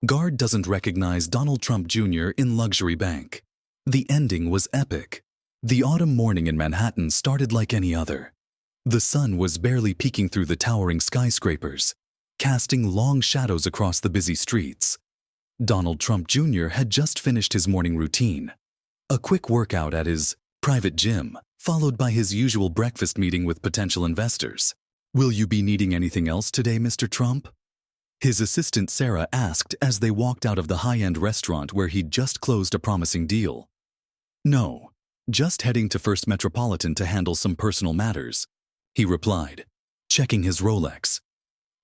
Guard doesn't recognize Donald Trump Jr. in luxury bank. The ending was epic. The autumn morning in Manhattan started like any other. The sun was barely peeking through the towering skyscrapers, casting long shadows across the busy streets. Donald Trump Jr. had just finished his morning routine. A quick workout at his private gym, followed by his usual breakfast meeting with potential investors. "Will you be needing anything else today, Mr. Trump?" his assistant Sarah asked as they walked out of the high-end restaurant where he'd just closed a promising deal. "No, just heading to First Metropolitan to handle some personal matters," he replied, checking his Rolex.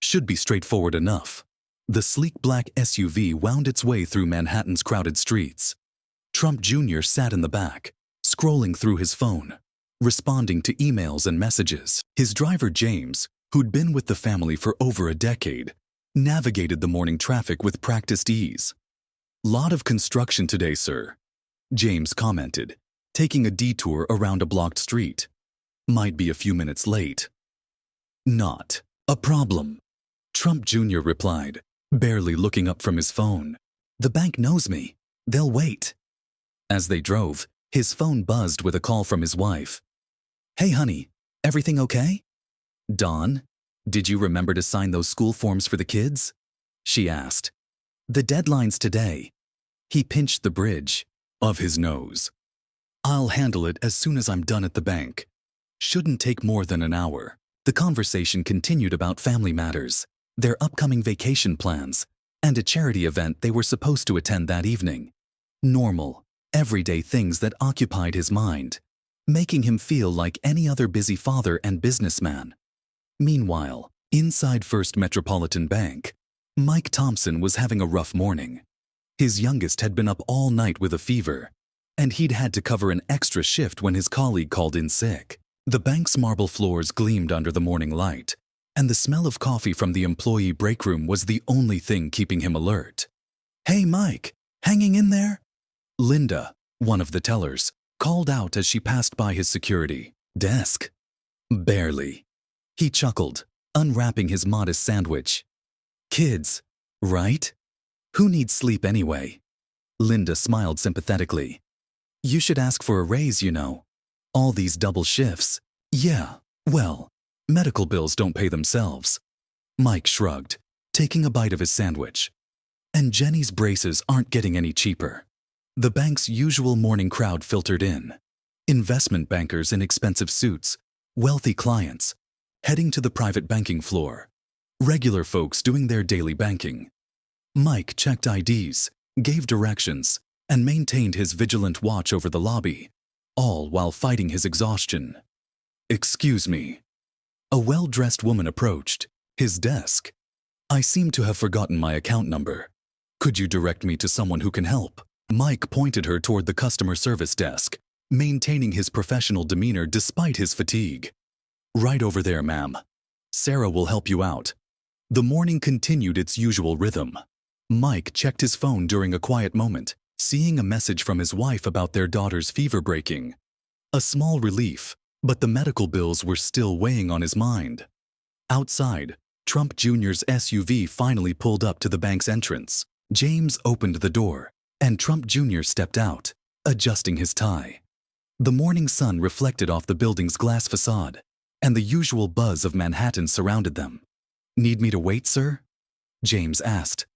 "Should be straightforward enough." The sleek black SUV wound its way through Manhattan's crowded streets. Trump Jr. sat in the back, scrolling through his phone, responding to emails and messages. His driver James, who'd been with the family for over a decade, navigated the morning traffic with practiced ease. "Lot of construction today, sir," James commented, taking a detour around a blocked street. "Might be a few minutes late." "Not a problem," Trump Jr. replied, barely looking up from his phone. "The bank knows me. They'll wait." As they drove, his phone buzzed with a call from his wife. "Hey, honey, everything okay?" "Dawn, did you remember to sign those school forms for the kids?" she asked. "The deadline's today." He pinched the bridge of his nose. "I'll handle it as soon as I'm done at the bank. Shouldn't take more than an hour." The conversation continued about family matters, their upcoming vacation plans, and a charity event they were supposed to attend that evening. Normal, everyday things that occupied his mind, making him feel like any other busy father and businessman. Meanwhile, inside First Metropolitan Bank, Mike Thompson was having a rough morning. His youngest had been up all night with a fever, and he'd had to cover an extra shift when his colleague called in sick. The bank's marble floors gleamed under the morning light, and the smell of coffee from the employee break room was the only thing keeping him alert. "Hey, Mike, hanging in there?" Linda, one of the tellers, called out as she passed by his security desk. "Barely," he chuckled, unwrapping his modest sandwich. "Kids, right? Who needs sleep anyway?" Linda smiled sympathetically. "You should ask for a raise, you know. All these double shifts." "Yeah, well, medical bills don't pay themselves." Mike shrugged, taking a bite of his sandwich. "And Jenny's braces aren't getting any cheaper." The bank's usual morning crowd filtered in. Investment bankers in expensive suits, wealthy clients, heading to the private banking floor, regular folks doing their daily banking. Mike checked IDs, gave directions, and maintained his vigilant watch over the lobby, all while fighting his exhaustion. "Excuse me." A well-dressed woman approached his desk. "I seem to have forgotten my account number. Could you direct me to someone who can help?" Mike pointed her toward the customer service desk, maintaining his professional demeanor despite his fatigue. "Right over there, ma'am. Sarah will help you out." The morning continued its usual rhythm. Mike checked his phone during a quiet moment, seeing a message from his wife about their daughter's fever breaking. A small relief, but the medical bills were still weighing on his mind. Outside, Trump Jr.'s SUV finally pulled up to the bank's entrance. James opened the door, and Trump Jr. stepped out, adjusting his tie. The morning sun reflected off the building's glass facade, and the usual buzz of Manhattan surrounded them. "Need me to wait, sir?" James asked.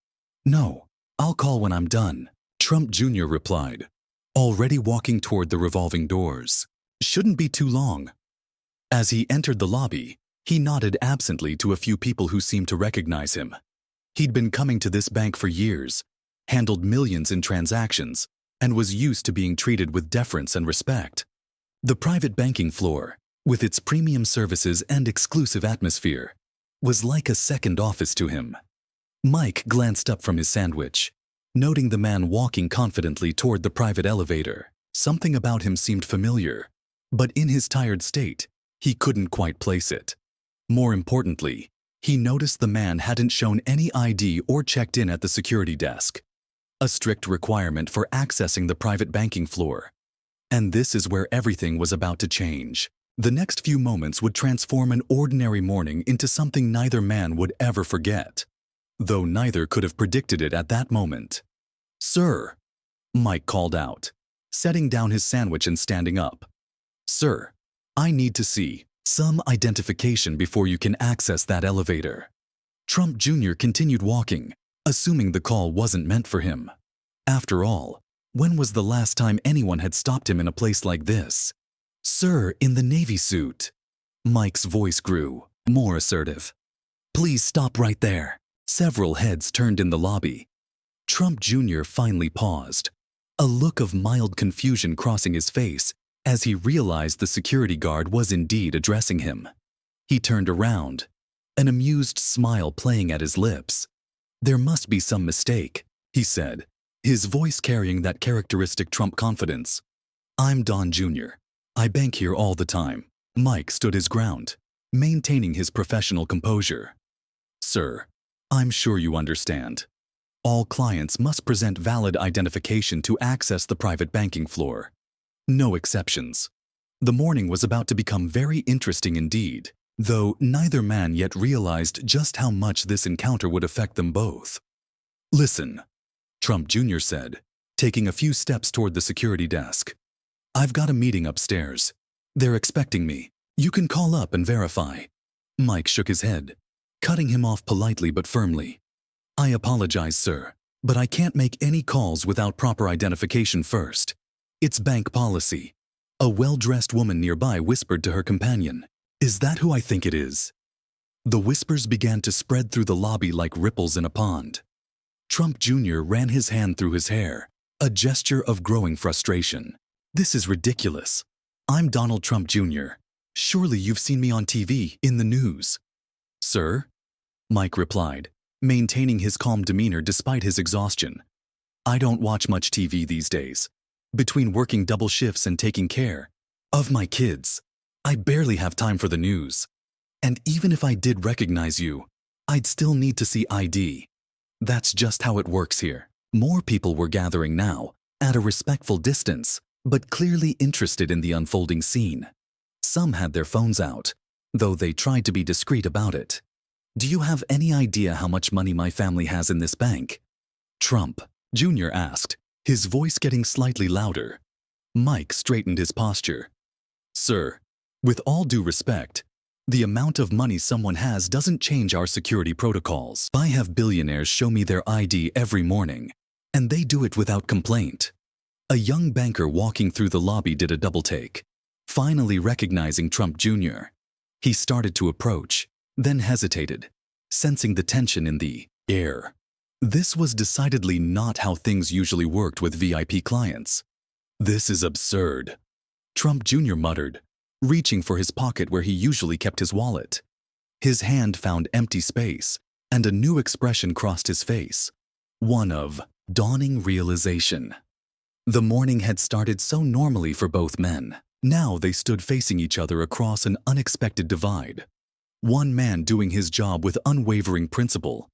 "No, I'll call when I'm done," Trump Jr. replied, already walking toward the revolving doors. "Shouldn't be too long." As he entered the lobby, he nodded absently to a few people who seemed to recognize him. He'd been coming to this bank for years, handled millions in transactions, and was used to being treated with deference and respect. The private banking floor, with its premium services and exclusive atmosphere, was like a second office to him. Mike glanced up from his sandwich, noting the man walking confidently toward the private elevator. Something about him seemed familiar, but in his tired state, he couldn't quite place it. More importantly, he noticed the man hadn't shown any ID or checked in at the security desk, a strict requirement for accessing the private banking floor. And this is where everything was about to change. The next few moments would transform an ordinary morning into something neither man would ever forget. though neither could have predicted it at that moment. "Sir," Mike called out, setting down his sandwich and standing up. "Sir, I need to see some identification before you can access that elevator." Trump Jr. continued walking, assuming the call wasn't meant for him. After all, when was the last time anyone had stopped him in a place like this? "Sir, in the Navy suit." Mike's voice grew, more assertive. "Please stop right there." Several heads turned in the lobby. Trump Jr. finally paused, a look of mild confusion crossing his face as he realized the security guard was indeed addressing him. He turned around, an amused smile playing at his lips. "There must be some mistake," he said, his voice carrying that characteristic Trump confidence. "I'm Don Jr. I bank here all the time." Mike stood his ground, maintaining his professional composure. "Sir, I'm sure you understand. All clients must present valid identification to access the private banking floor. No exceptions." The morning was about to become very interesting indeed, though neither man yet realized just how much this encounter would affect them both. "Listen," Trump Jr. said, taking a few steps toward the security desk. "I've got a meeting upstairs. They're expecting me. You can call up and verify." Mike shook his head, cutting him off politely but firmly. "I apologize, sir, but I can't make any calls without proper identification first. It's bank policy." A well-dressed woman nearby whispered to her companion, "Is that who I think it is?" The whispers began to spread through the lobby like ripples in a pond. Trump Jr. ran his hand through his hair, a gesture of growing frustration. "This is ridiculous. I'm Donald Trump Jr. Surely you've seen me on TV, in the news." "Sir?" Mike replied, maintaining his calm demeanor despite his exhaustion. "I don't watch much TV these days. Between working double shifts and taking care of my kids, I barely have time for the news. And even if I did recognize you, I'd still need to see ID. That's just how it works here." More people were gathering now, at a respectful distance, but clearly interested in the unfolding scene. Some had their phones out, though they tried to be discreet about it. "Do you have any idea how much money my family has in this bank?" Trump Jr. asked, his voice getting slightly louder. Mike straightened his posture. "Sir, with all due respect, the amount of money someone has doesn't change our security protocols. I have billionaires show me their ID every morning, and they do it without complaint." A young banker walking through the lobby did a double take, finally recognizing Trump Jr. He started to approach, then hesitated, sensing the tension in the air. This was decidedly not how things usually worked with VIP clients. "This is absurd," Trump Jr. muttered, reaching for his pocket where he usually kept his wallet. His hand found empty space, and a new expression crossed his face, one of dawning realization. The morning had started so normally for both men. Now they stood facing each other across an unexpected divide. One man doing his job with unwavering principle,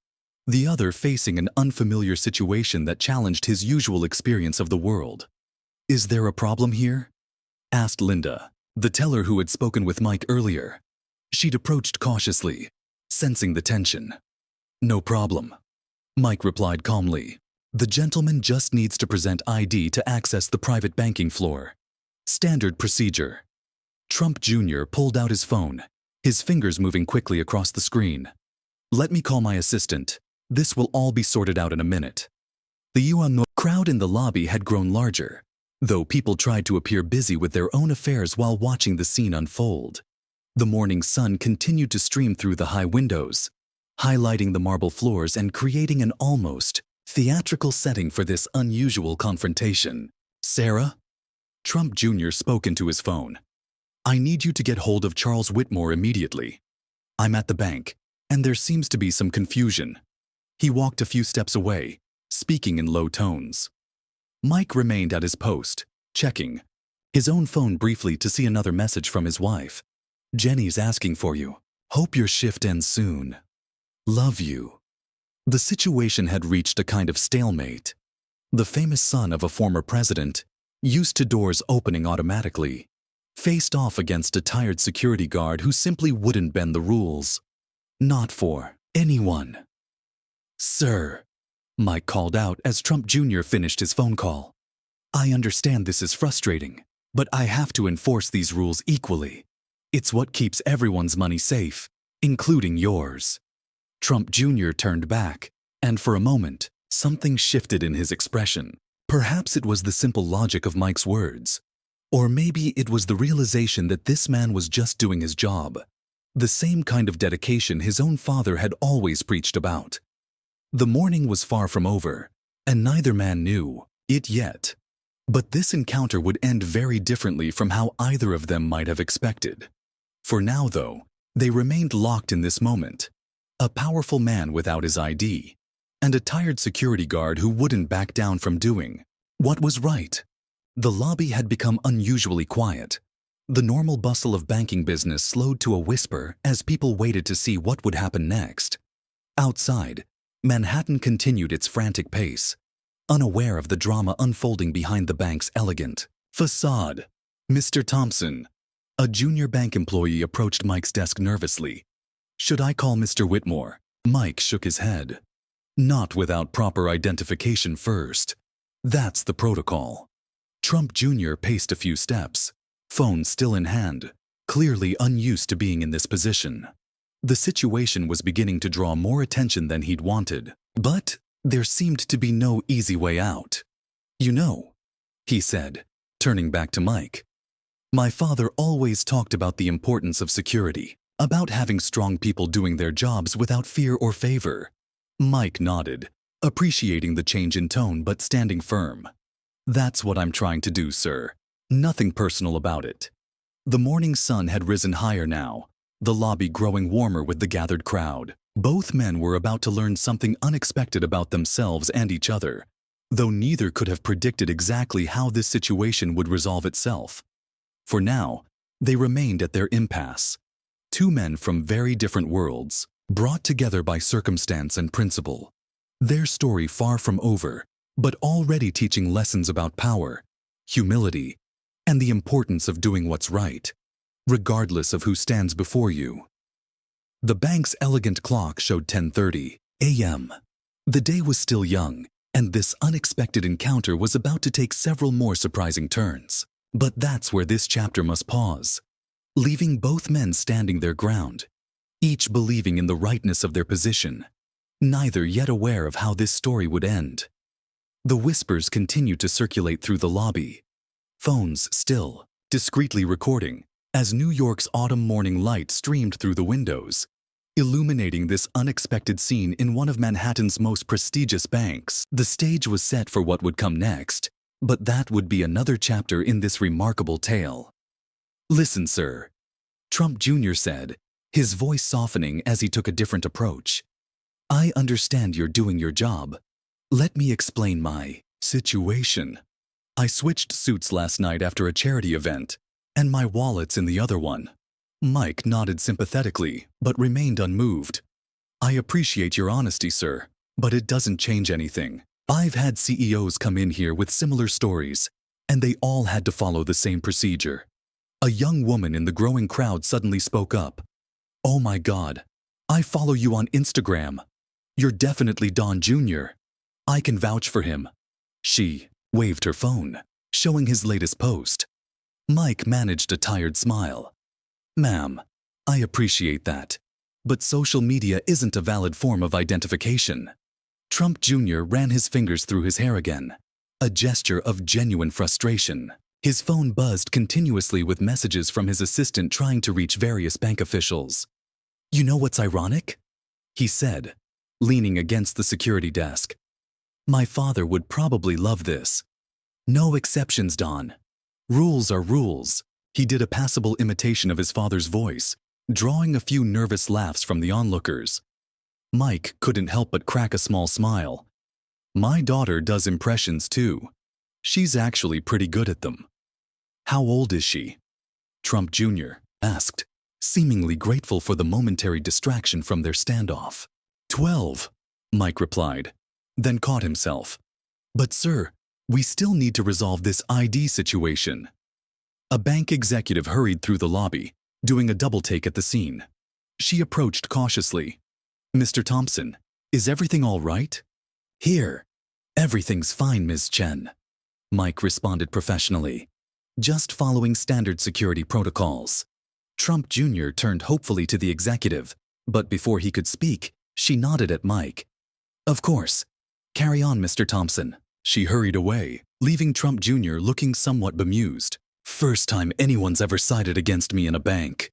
the other facing an unfamiliar situation that challenged his usual experience of the world. "Is there a problem here?" asked Linda, the teller who had spoken with Mike earlier. She'd approached cautiously, sensing the tension. "No problem," Mike replied calmly. "The gentleman just needs to present ID to access the private banking floor. Standard procedure." Trump Jr. pulled out his phone, his fingers moving quickly across the screen. "Let me call my assistant. This will all be sorted out in a minute." The crowd in the lobby had grown larger, though people tried to appear busy with their own affairs while watching the scene unfold. The morning sun continued to stream through the high windows, highlighting the marble floors and creating an almost theatrical setting for this unusual confrontation. "Sarah?" Trump Jr. spoke into his phone. "I need you to get hold of Charles Whitmore immediately. I'm at the bank, and there seems to be some confusion." He walked a few steps away, speaking in low tones. Mike remained at his post, checking his own phone briefly to see another message from his wife. "Jenny's asking for you. Hope your shift ends soon. Love you." The situation had reached a kind of stalemate. The famous son of a former president, used to doors opening automatically, faced off against a tired security guard who simply wouldn't bend the rules. Not for anyone. Sir, Mike called out as Trump Jr. finished his phone call. I understand this is frustrating, but I have to enforce these rules equally. It's what keeps everyone's money safe, including yours. Trump Jr. turned back, and for a moment, something shifted in his expression. Perhaps it was the simple logic of Mike's words. Or maybe it was the realization that this man was just doing his job. The same kind of dedication his own father had always preached about. The morning was far from over, and neither man knew it yet. But this encounter would end very differently from how either of them might have expected. For now, though, they remained locked in this moment. A powerful man without his ID, and a tired security guard who wouldn't back down from doing what was right. The lobby had become unusually quiet. The normal bustle of banking business slowed to a whisper as people waited to see what would happen next. Outside, Manhattan continued its frantic pace, unaware of the drama unfolding behind the bank's elegant facade. Mr. Thompson, a junior bank employee, approached Mike's desk nervously. Should I call Mr. Whitmore? Mike shook his head. Not without proper identification first. That's the protocol. Trump Jr. paced a few steps, phone still in hand, clearly unused to being in this position. The situation was beginning to draw more attention than he'd wanted, but there seemed to be no easy way out. You know, he said, turning back to Mike. My father always talked about the importance of security, about having strong people doing their jobs without fear or favor. Mike nodded, appreciating the change in tone but standing firm. That's what I'm trying to do, sir. Nothing personal about it. The morning sun had risen higher now, the lobby growing warmer with the gathered crowd. Both men were about to learn something unexpected about themselves and each other, though neither could have predicted exactly how this situation would resolve itself. For now, they remained at their impasse. Two men from very different worlds, brought together by circumstance and principle. Their story far from over, but already teaching lessons about power, humility, and the importance of doing what's right, regardless of who stands before you. The bank's elegant clock showed 10:30 a.m. The day was still young, and this unexpected encounter was about to take several more surprising turns. But that's where this chapter must pause, leaving both men standing their ground, each believing in the rightness of their position, neither yet aware of how this story would end. The whispers continued to circulate through the lobby, phones still, discreetly recording, as New York's autumn morning light streamed through the windows, illuminating this unexpected scene in one of Manhattan's most prestigious banks. The stage was set for what would come next, but that would be another chapter in this remarkable tale. Listen, sir, Trump Jr. said, his voice softening as he took a different approach. I understand you're doing your job. Let me explain my situation. I switched suits last night after a charity event, and my wallet's in the other one. Mike nodded sympathetically, but remained unmoved. I appreciate your honesty, sir, but it doesn't change anything. I've had CEOs come in here with similar stories, and they all had to follow the same procedure. A young woman in the growing crowd suddenly spoke up. Oh my God, I follow you on Instagram. You're definitely Don Jr. I can vouch for him. She waved her phone, showing his latest post. Mike managed a tired smile. Ma'am, I appreciate that, but social media isn't a valid form of identification. Trump Jr. ran his fingers through his hair again, a gesture of genuine frustration. His phone buzzed continuously with messages from his assistant trying to reach various bank officials. You know what's ironic? He said, leaning against the security desk. My father would probably love this. No exceptions, Don. Rules are rules. He did a passable imitation of his father's voice, drawing a few nervous laughs from the onlookers. Mike couldn't help but crack a small smile. My daughter does impressions too. She's actually pretty good at them. How old is she? Trump Jr. asked, seemingly grateful for the momentary distraction from their standoff. 12, Mike replied, then caught himself. But sir, we still need to resolve this ID situation. A bank executive hurried through the lobby, doing a double take at the scene. She approached cautiously. Mr. Thompson, Is everything all right? Here. Everything's fine, Ms. Chen. Mike responded professionally, just following standard security protocols. Trump Jr. turned hopefully to the executive, but before he could speak, she nodded at Mike. Of course. Carry on, Mr. Thompson. She hurried away, leaving Trump Jr. looking somewhat bemused. First time anyone's ever sided against me in a bank.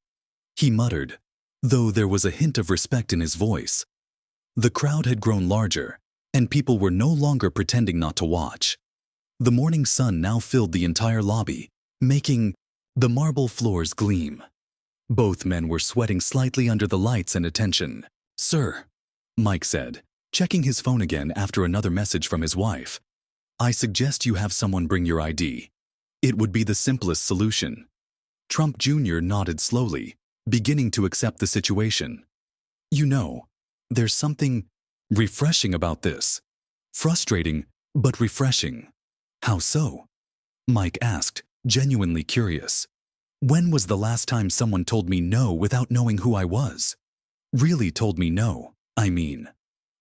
He muttered, though there was a hint of respect in his voice. The crowd had grown larger, and people were no longer pretending not to watch. The morning sun now filled the entire lobby, making the marble floors gleam. Both men were sweating slightly under the lights and attention. Sir, Mike said, checking his phone again after another message from his wife. I suggest you have someone bring your ID. It would be the simplest solution. Trump Jr. nodded slowly, beginning to accept the situation. You know, there's something refreshing about this. Frustrating, but refreshing. How so? Mike asked, genuinely curious. When was the last time someone told me no without knowing who I was? Really told me no, I mean.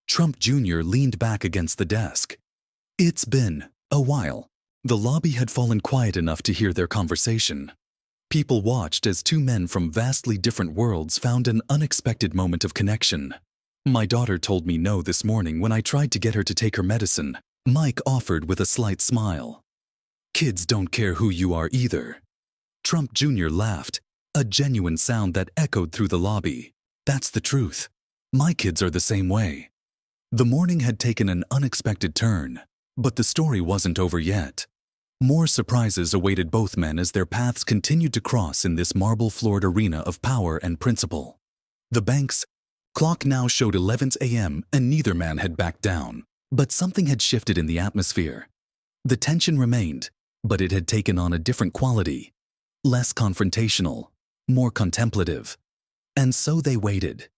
Trump Jr. leaned back against the desk. It's been a while. The lobby had fallen quiet enough to hear their conversation. People watched as two men from vastly different worlds found an unexpected moment of connection. My daughter told me no this morning when I tried to get her to take her medicine, Mike offered with a slight smile. Kids don't care who you are either. Trump Jr. laughed, a genuine sound that echoed through the lobby. That's the truth. My kids are the same way. The morning had taken an unexpected turn, but the story wasn't over yet. More surprises awaited both men as their paths continued to cross in this marble-floored arena of power and principle. The bank's clock now showed 11 a.m. and neither man had backed down, but something had shifted in the atmosphere. The tension remained, but it had taken on a different quality. Less confrontational, more contemplative. And so they waited.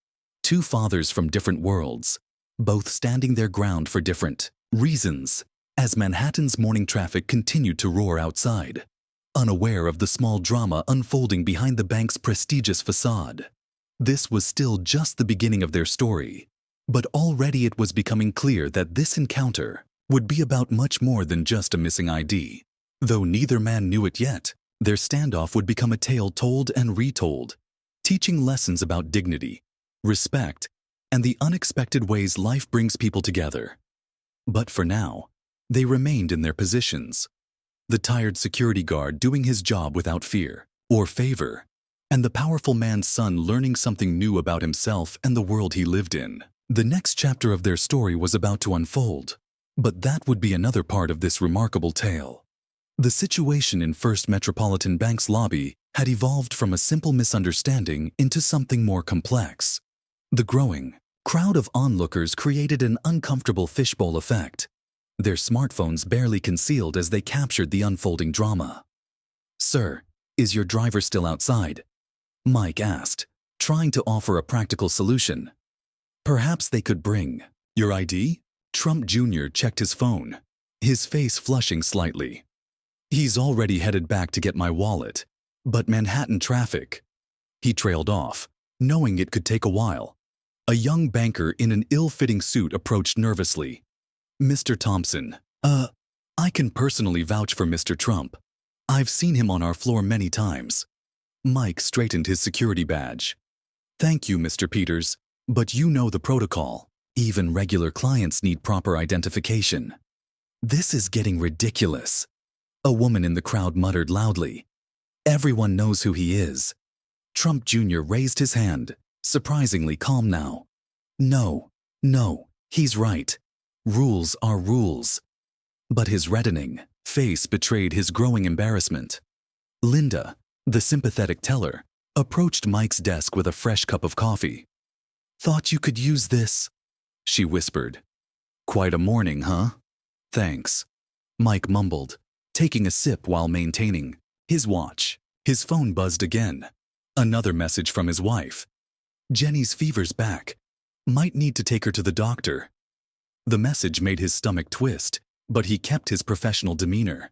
Two fathers from different worlds, both standing their ground for different reasons, as Manhattan's morning traffic continued to roar outside, unaware of the small drama unfolding behind the bank's prestigious facade. This was still just the beginning of their story, but already it was becoming clear that this encounter would be about much more than just a missing ID. Though neither man knew it yet, their standoff would become a tale told and retold, teaching lessons about dignity, respect, and the unexpected ways life brings people together. But for now, they remained in their positions. The tired security guard doing his job without fear or favor, and the powerful man's son learning something new about himself and the world he lived in. The next chapter of their story was about to unfold, but that would be another part of this remarkable tale. The situation in First Metropolitan Bank's lobby had evolved from a simple misunderstanding into something more complex. The growing crowd of onlookers created an uncomfortable fishbowl effect, their smartphones barely concealed as they captured the unfolding drama. Sir, is your driver still outside? Mike asked, trying to offer a practical solution. Perhaps they could bring your ID? Trump Jr. checked his phone, his face flushing slightly. He's already headed back to get my wallet, but Manhattan traffic. He trailed off, knowing it could take a while. A young banker in an ill-fitting suit approached nervously. Mr. Thompson, I can personally vouch for Mr. Trump. I've seen him on our floor many times. Mike straightened his security badge. Thank you, Mr. Peters, but you know the protocol. Even regular clients need proper identification. This is getting ridiculous. A woman in the crowd muttered loudly. Everyone knows who he is. Trump Jr. raised his hand, surprisingly calm now. No, he's right. Rules are rules. But his reddening face betrayed his growing embarrassment. Linda, the sympathetic teller, approached Mike's desk with a fresh cup of coffee. Thought you could use this, she whispered. Quite a morning, huh? Thanks, Mike mumbled, taking a sip while maintaining his watch. His phone buzzed again. Another message from his wife. Jenny's fever's back. Might need to take her to the doctor. The message made his stomach twist, but he kept his professional demeanor.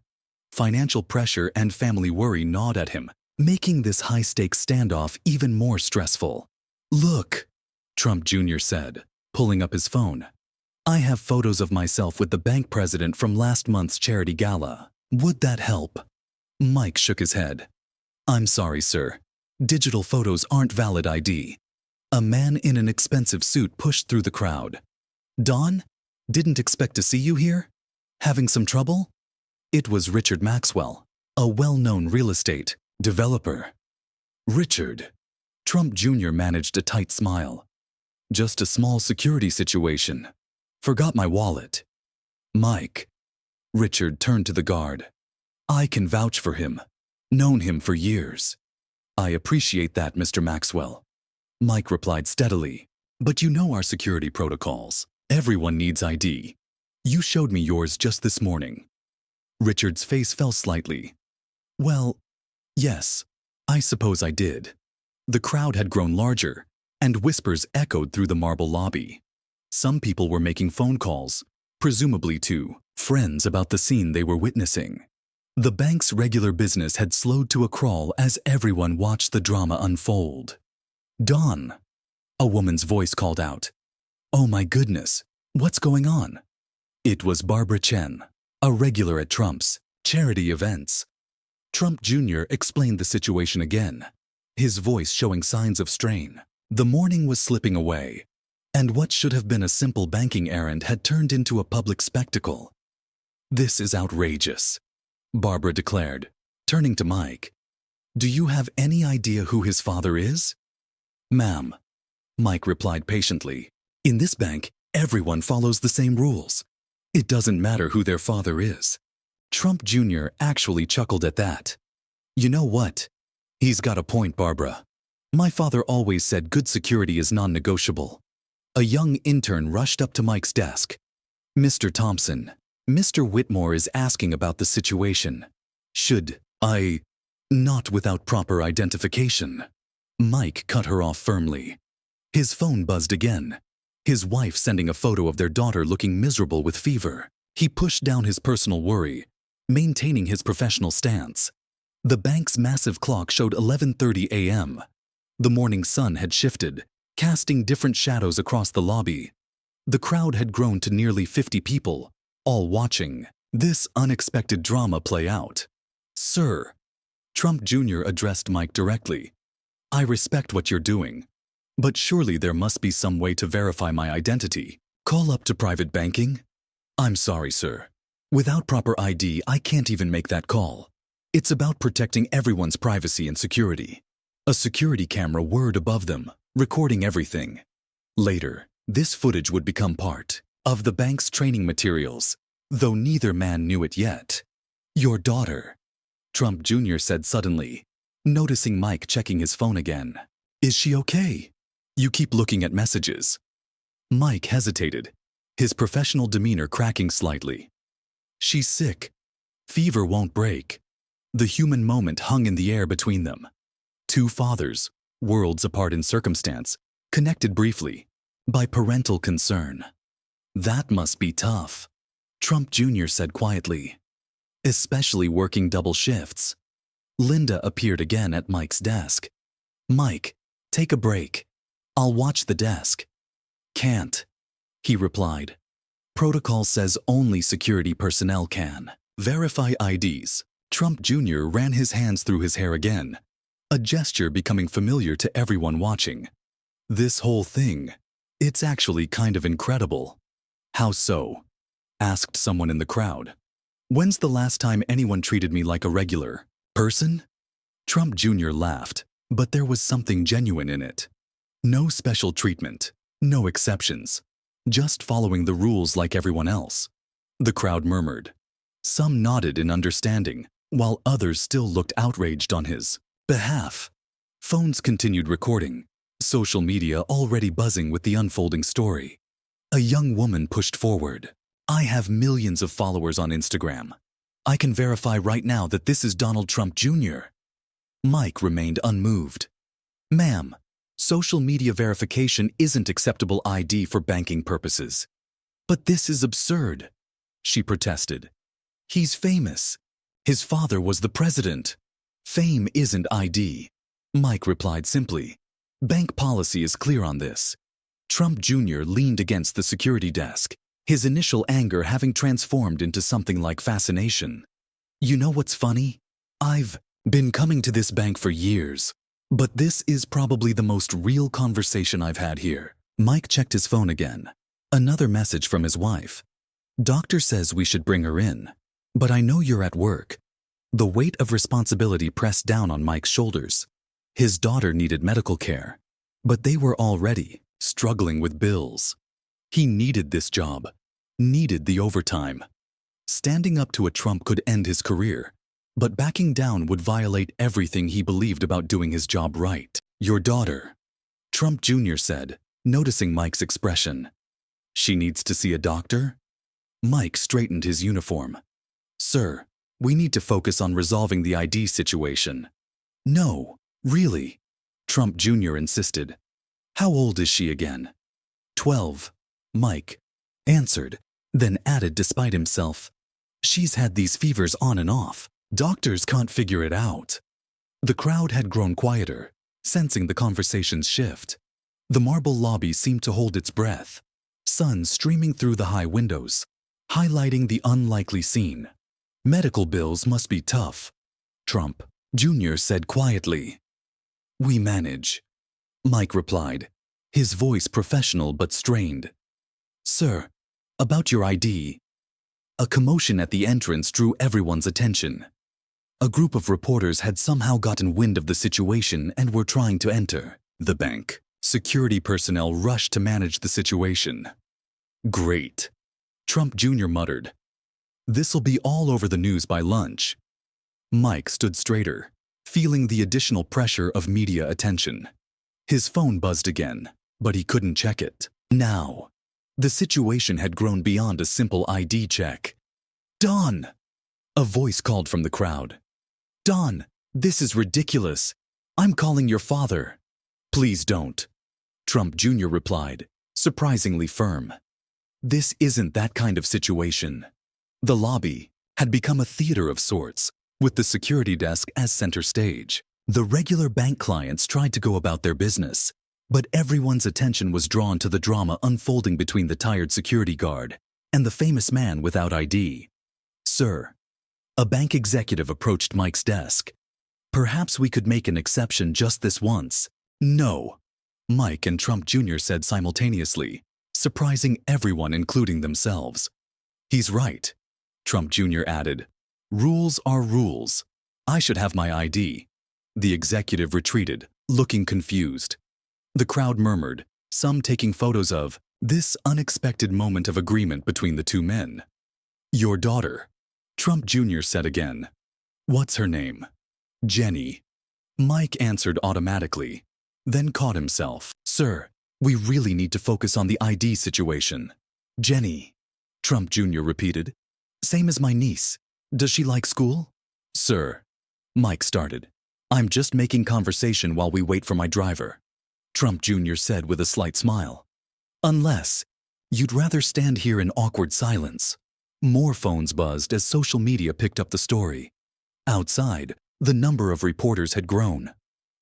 Financial pressure and family worry gnawed at him, making this high-stakes standoff even more stressful. Look, Trump Jr. said, pulling up his phone. I have photos of myself with the bank president from last month's charity gala. Would that help? Mike shook his head. I'm sorry, sir. Digital photos aren't valid ID. A man in an expensive suit pushed through the crowd. Don? Didn't expect to see you here? Having some trouble? It was Richard Maxwell, a well-known real estate developer. Richard. Trump Jr. managed a tight smile. Just a small security situation. Forgot my wallet. Mike. Richard turned to the guard. I can vouch for him. Known him for years. I appreciate that, Mr. Maxwell. Mike replied steadily. But you know our security protocols. Everyone needs ID. You showed me yours just this morning. Richard's face fell slightly. Well, yes, I suppose I did. The crowd had grown larger, and whispers echoed through the marble lobby. Some people were making phone calls, presumably to friends about the scene they were witnessing. The bank's regular business had slowed to a crawl as everyone watched the drama unfold. Dawn, a woman's voice called out. Oh my goodness, what's going on? It was Barbara Chen, a regular at Trump's charity events. Trump Jr. explained the situation again, his voice showing signs of strain. The morning was slipping away, and what should have been a simple banking errand had turned into a public spectacle. This is outrageous, Barbara declared, turning to Mike. Do you have any idea who his father is? Ma'am, Mike replied patiently. In this bank, everyone follows the same rules. It doesn't matter who their father is. Trump Jr. actually chuckled at that. You know what? He's got a point, Barbara. My father always said good security is non-negotiable. A young intern rushed up to Mike's desk. Mr. Thompson, Mr. Whitmore is asking about the situation. Should I? Not without proper identification. Mike cut her off firmly. His phone buzzed again. His wife sending a photo of their daughter looking miserable with fever. He pushed down his personal worry, maintaining his professional stance. The bank's massive clock showed 11:30 a.m. The morning sun had shifted, casting different shadows across the lobby. The crowd had grown to nearly 50 people, all watching this unexpected drama play out. Sir, Trump Jr. addressed Mike directly. I respect what you're doing, but surely there must be some way to verify my identity. Call up to private banking? I'm sorry, sir. Without proper ID, I can't even make that call. It's about protecting everyone's privacy and security. A security camera whirred above them, recording everything. Later, this footage would become part of the bank's training materials, though neither man knew it yet. Your daughter, Trump Jr. said suddenly, noticing Mike checking his phone again. Is she okay? You keep looking at messages. Mike hesitated, his professional demeanor cracking slightly. She's sick. Fever won't break. The human moment hung in the air between them. Two fathers, worlds apart in circumstance, connected briefly by parental concern. That must be tough, Trump Jr. said quietly, especially working double shifts. Linda appeared again at Mike's desk. Mike, take a break. I'll watch the desk. Can't, he replied. Protocol says only security personnel can verify IDs. Trump Jr. ran his hands through his hair again, a gesture becoming familiar to everyone watching. This whole thing, it's actually kind of incredible. How so? Asked someone in the crowd. When's the last time anyone treated me like a regular person? Trump Jr. laughed, but there was something genuine in it. No special treatment, no exceptions, just following the rules like everyone else. The crowd murmured. Some nodded in understanding, while others still looked outraged on his behalf. Phones continued recording, social media already buzzing with the unfolding story. A young woman pushed forward. I have millions of followers on Instagram. I can verify right now that this is Donald Trump Jr. Mike remained unmoved. Ma'am, social media verification isn't acceptable ID for banking purposes. But this is absurd, she protested. He's famous. His father was the president. Fame isn't ID. Mike replied simply. Bank policy is clear on this. Trump Jr. leaned against the security desk, his initial anger having transformed into something like fascination. You know what's funny? I've been coming to this bank for years, but this is probably the most real conversation I've had here. Mike checked his phone again. Another message from his wife. Doctor says we should bring her in, but I know you're at work. The weight of responsibility pressed down on Mike's shoulders. His daughter needed medical care, but they were already struggling with bills. He needed this job, needed the overtime. Standing up to a Trump could end his career, but backing down would violate everything he believed about doing his job right. Your daughter, Trump Jr. said, noticing Mike's expression. She needs to see a doctor? Mike straightened his uniform. Sir, we need to focus on resolving the ID situation. No, really, Trump Jr. insisted. How old is she again? 12, Mike answered, then added despite himself. She's had these fevers on and off. Doctors can't figure it out. The crowd had grown quieter, sensing the conversation's shift. The marble lobby seemed to hold its breath, sun streaming through the high windows, highlighting the unlikely scene. Medical bills must be tough, Trump Jr. said quietly. We manage, Mike replied, his voice professional but strained. Sir, about your ID. A commotion at the entrance drew everyone's attention. A group of reporters had somehow gotten wind of the situation and were trying to enter the bank. Security personnel rushed to manage the situation. Great, Trump Jr. muttered. This'll be all over the news by lunch. Mike stood straighter, feeling the additional pressure of media attention. His phone buzzed again, but he couldn't check it. Now, the situation had grown beyond a simple ID check. Don! A voice called from the crowd. Don, this is ridiculous. I'm calling your father. Please don't, Trump Jr. replied, surprisingly firm. This isn't that kind of situation. The lobby had become a theater of sorts, with the security desk as center stage. The regular bank clients tried to go about their business, but everyone's attention was drawn to the drama unfolding between the tired security guard and the famous man without ID. Sir, a bank executive approached Mike's desk. Perhaps we could make an exception just this once. No, Mike and Trump Jr. said simultaneously, surprising everyone including themselves. He's right, Trump Jr. added. Rules are rules. I should have my ID. The executive retreated, looking confused. The crowd murmured, some taking photos of this unexpected moment of agreement between the two men. Your daughter, Trump Jr. said again. What's her name? Jenny. Mike answered automatically, then caught himself. Sir, we really need to focus on the ID situation. Jenny, Trump Jr. repeated. Same as my niece. Does she like school? Sir, Mike started. I'm just making conversation while we wait for my driver, Trump Jr. said with a slight smile. Unless you'd rather stand here in awkward silence. More phones buzzed as social media picked up the story. Outside, the number of reporters had grown.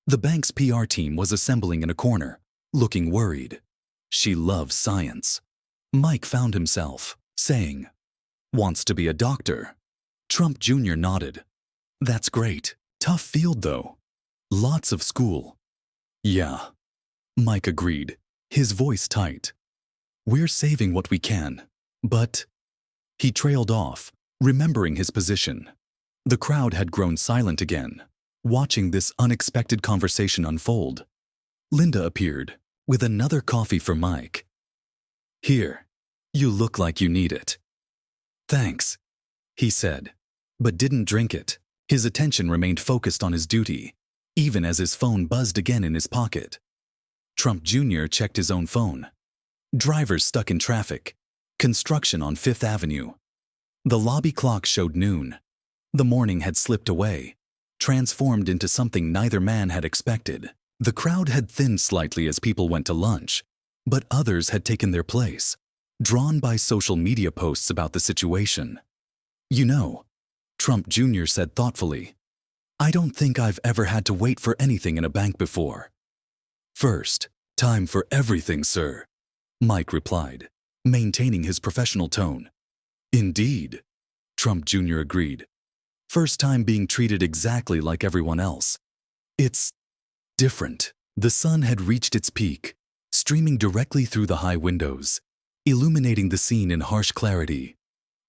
The bank's PR team was assembling in a corner, looking worried. She loves science. Mike found himself saying, wants to be a doctor. Trump Jr. nodded. That's great. Tough field though. Lots of school. Yeah, Mike agreed, his voice tight. We're saving what we can, but... He trailed off, remembering his position. The crowd had grown silent again, watching this unexpected conversation unfold. Linda appeared, with another coffee for Mike. Here, you look like you need it. Thanks, he said, but didn't drink it. His attention remained focused on his duty, even as his phone buzzed again in his pocket. Trump Jr. checked his own phone. Drivers stuck in traffic. Construction on Fifth Avenue. The lobby clock showed noon. The morning had slipped away, transformed into something neither man had expected. The crowd had thinned slightly as people went to lunch, but others had taken their place, drawn by social media posts about the situation. You know, Trump Jr. said thoughtfully, I don't think I've ever had to wait for anything in a bank before. First time for everything, sir. Mike replied, maintaining his professional tone. Indeed, Trump Jr. agreed. First time being treated exactly like everyone else. It's different. The sun had reached its peak, streaming directly through the high windows, illuminating the scene in harsh clarity.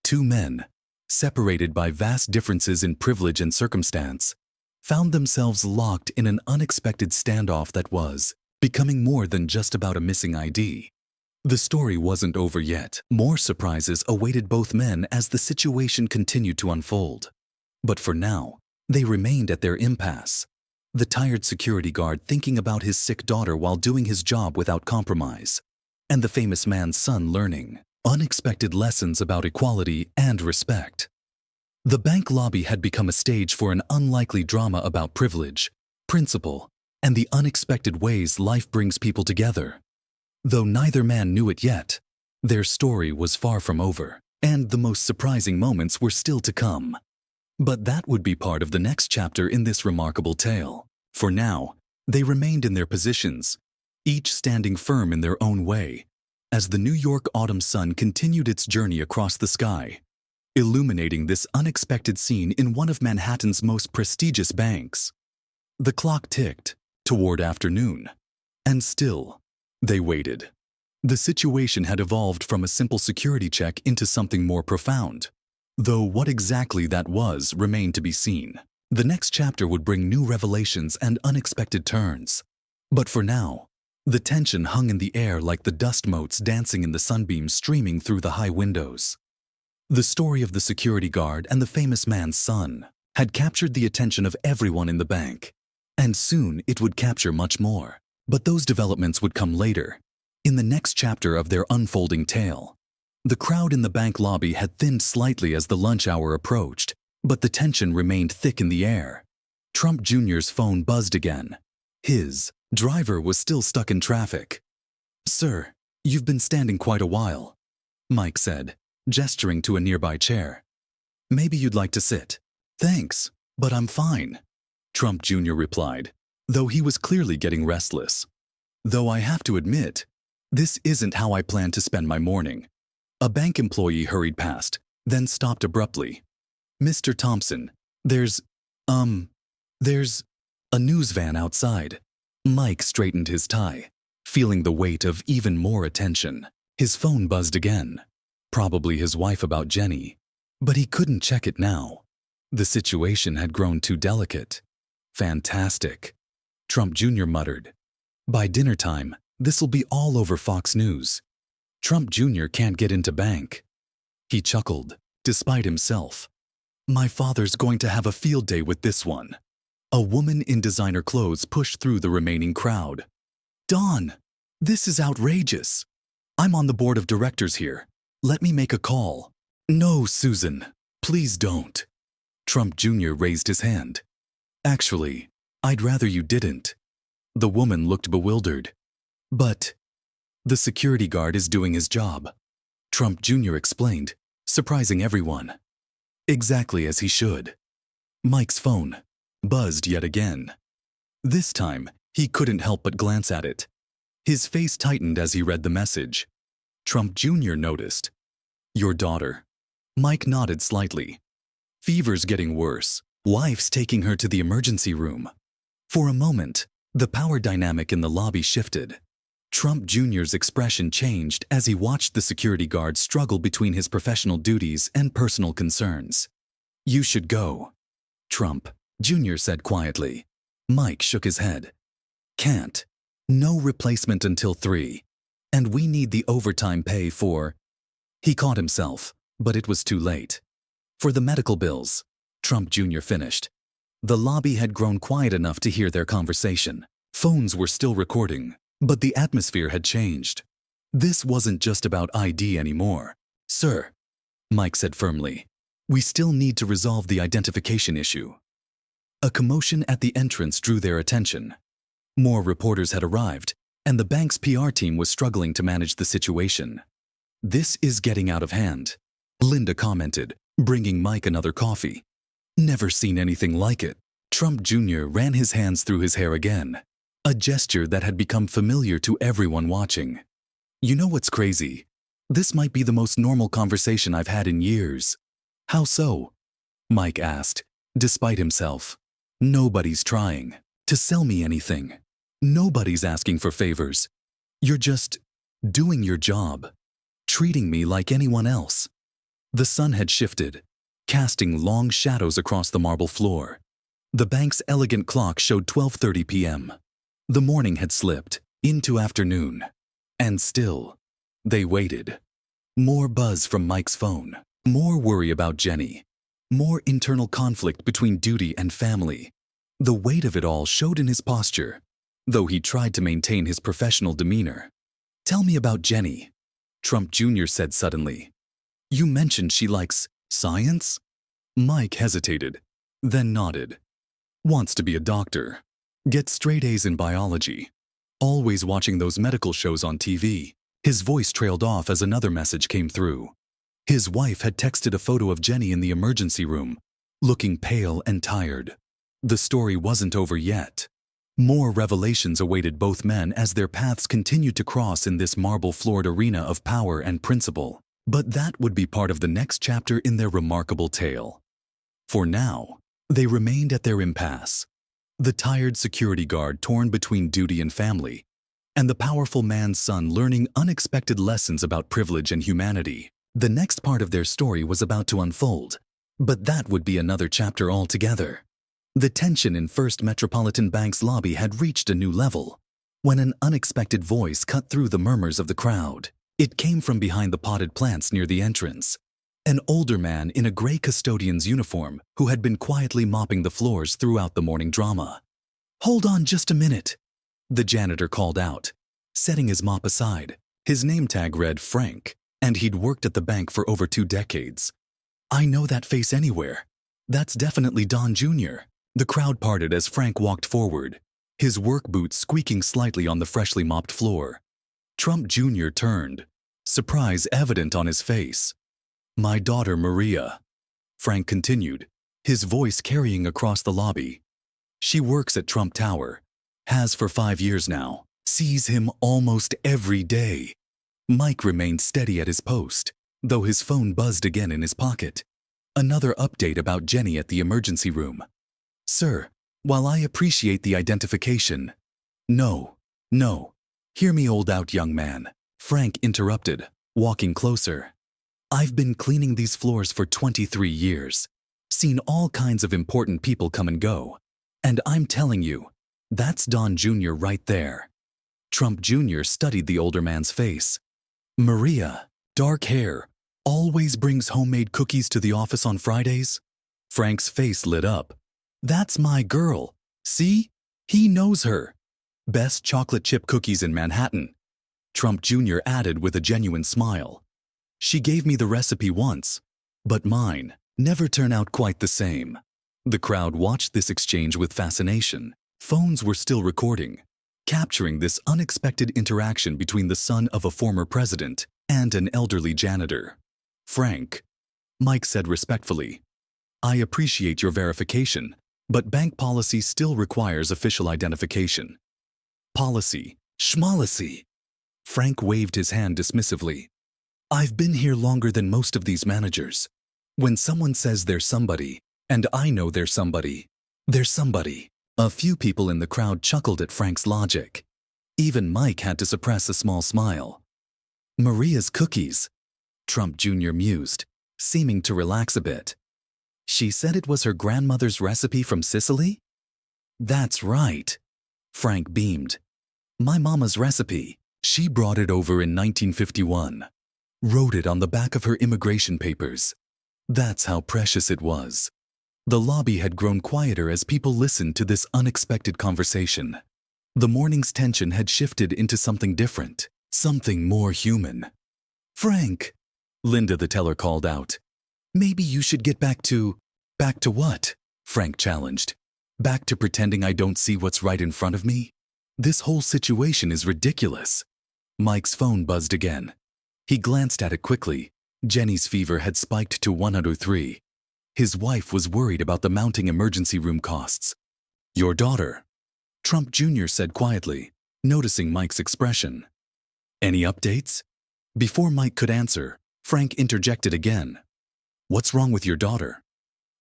Two men, separated by vast differences in privilege and circumstance, found themselves locked in an unexpected standoff that was becoming more than just about a missing ID. The story wasn't over yet. More surprises awaited both men as the situation continued to unfold. But for now, they remained at their impasse. The tired security guard thinking about his sick daughter while doing his job without compromise, and the famous man's son learning unexpected lessons about equality and respect. The bank lobby had become a stage for an unlikely drama about privilege, principle, and the unexpected ways life brings people together. Though neither man knew it yet, their story was far from over, and the most surprising moments were still to come. But that would be part of the next chapter in this remarkable tale. For now, they remained in their positions, each standing firm in their own way, as the New York autumn sun continued its journey across the sky, illuminating this unexpected scene in one of Manhattan's most prestigious banks. The clock ticked toward afternoon, and still, they waited. The situation had evolved from a simple security check into something more profound. Though what exactly that was remained to be seen. The next chapter would bring new revelations and unexpected turns. But for now, the tension hung in the air like the dust motes dancing in the sunbeams streaming through the high windows. The story of the security guard and the famous man's son had captured the attention of everyone in the bank, and soon it would capture much more. But those developments would come later, in the next chapter of their unfolding tale. The crowd in the bank lobby had thinned slightly as the lunch hour approached, but the tension remained thick in the air. Trump Jr.'s phone buzzed again. His driver was still stuck in traffic. "Sir, you've been standing quite a while," Mike said, gesturing to a nearby chair. "Maybe you'd like to sit." "Thanks, but I'm fine," Trump Jr. replied, though he was clearly getting restless. "Though I have to admit, this isn't how I plan to spend my morning." A bank employee hurried past, then stopped abruptly. "Mr. Thompson, there's a news van outside." Mike straightened his tie, feeling the weight of even more attention. His phone buzzed again. Probably his wife about Jenny. But he couldn't check it now. The situation had grown too delicate. "Fantastic," Trump Jr. muttered. "By dinner time, this'll be all over Fox News. Trump Jr. can't get into bank." He chuckled, despite himself. "My father's going to have a field day with this one." A woman in designer clothes pushed through the remaining crowd. "Don, this is outrageous. I'm on the board of directors here. Let me make a call." "No, Susan, please don't." Trump Jr. raised his hand. "Actually, I'd rather you didn't." The woman looked bewildered. "But the security guard is doing his job," Trump Jr. explained, surprising everyone. "Exactly as he should." Mike's phone buzzed yet again. This time, he couldn't help but glance at it. His face tightened as he read the message. Trump Jr. noticed. "Your daughter." Mike nodded slightly. "Fever's getting worse. Wife's taking her to the emergency room." For a moment, the power dynamic in the lobby shifted. Trump Jr.'s expression changed as he watched the security guard struggle between his professional duties and personal concerns. "You should go," Trump Jr. said quietly. Mike shook his head. "Can't. No replacement until 3. And we need the overtime pay for—" He caught himself, but it was too late. "For the medical bills," Trump Jr. finished. The lobby had grown quiet enough to hear their conversation. Phones were still recording, but the atmosphere had changed. This wasn't just about ID anymore. "Sir," Mike said firmly, "we still need to resolve the identification issue." A commotion at the entrance drew their attention. More reporters had arrived, and the bank's PR team was struggling to manage the situation. "This is getting out of hand," Linda commented, bringing Mike another coffee. "Never seen anything like it." Trump Jr. ran his hands through his hair again, a gesture that had become familiar to everyone watching. You know what's crazy? This might be the most normal conversation I've had in years. How so? Mike asked, despite himself. Nobody's trying to sell me anything. Nobody's asking for favors. You're just doing your job, treating me like anyone else. The sun had shifted, casting long shadows across the marble floor. The bank's elegant clock showed 12:30 p.m. The morning had slipped into afternoon. And still, they waited. More buzz from Mike's phone, more worry about Jenny, more internal conflict between duty and family. The weight of it all showed in his posture, though he tried to maintain his professional demeanor. Tell me about Jenny, Trump Jr. said suddenly. You mentioned she likes science? Mike hesitated, then nodded. Wants to be a doctor. Gets straight A's in biology. Always watching those medical shows on TV. His voice trailed off as another message came through. His wife had texted a photo of Jenny in the emergency room, looking pale and tired. The story wasn't over yet. More revelations awaited both men as their paths continued to cross in this marble-floored arena of power and principle. But that would be part of the next chapter in their remarkable tale. For now, they remained at their impasse. The tired security guard torn between duty and family, and the powerful man's son learning unexpected lessons about privilege and humanity. The next part of their story was about to unfold, but that would be another chapter altogether. The tension in First Metropolitan Bank's lobby had reached a new level, when an unexpected voice cut through the murmurs of the crowd. It came from behind the potted plants near the entrance. An older man in a gray custodian's uniform who had been quietly mopping the floors throughout the morning drama. Hold on just a minute, the janitor called out, setting his mop aside. His name tag read Frank, and he'd worked at the bank for over 2 decades. I know that face anywhere. That's definitely Don Jr. The crowd parted as Frank walked forward, his work boots squeaking slightly on the freshly mopped floor. Trump Jr. turned, surprise evident on his face. My daughter Maria, Frank continued, his voice carrying across the lobby. She works at Trump Tower, has for 5 years now, sees him almost every day. Mike remained steady at his post, though his phone buzzed again in his pocket. Another update about Jenny at the emergency room. Sir, while I appreciate the identification, No. Hear me, old out young man, Frank interrupted, walking closer. I've been cleaning these floors for 23 years, seen all kinds of important people come and go, and I'm telling you, that's Don Jr. right there. Trump Jr. studied the older man's face. Maria, dark hair, always brings homemade cookies to the office on Fridays? Frank's face lit up. That's my girl. See? He knows her. Best chocolate chip cookies in Manhattan. Trump Jr. added with a genuine smile. She gave me the recipe once, but mine never turn out quite the same. The crowd watched this exchange with fascination. Phones were still recording, capturing this unexpected interaction between the son of a former president and an elderly janitor. Frank, Mike said respectfully, I appreciate your verification, but bank policy still requires official identification. Policy, schmolicy. Frank waved his hand dismissively. I've been here longer than most of these managers. When someone says they're somebody, and I know they're somebody, they're somebody. A few people in the crowd chuckled at Frank's logic. Even Mike had to suppress a small smile. Maria's cookies, Trump Jr. mused, seeming to relax a bit. She said it was her grandmother's recipe from Sicily? That's right, Frank beamed. My mama's recipe. She brought it over in 1951. Wrote it on the back of her immigration papers. That's how precious it was. The lobby had grown quieter as people listened to this unexpected conversation. The morning's tension had shifted into something different, something more human. Frank, Linda the teller called out. Maybe you should get back to what? Frank challenged. Back to pretending I don't see what's right in front of me? This whole situation is ridiculous. Mike's phone buzzed again. He glanced at it quickly. Jenny's fever had spiked to 103. His wife was worried about the mounting emergency room costs. Your daughter, Trump Jr. said quietly, noticing Mike's expression. Any updates? Before Mike could answer, Frank interjected again. What's wrong with your daughter?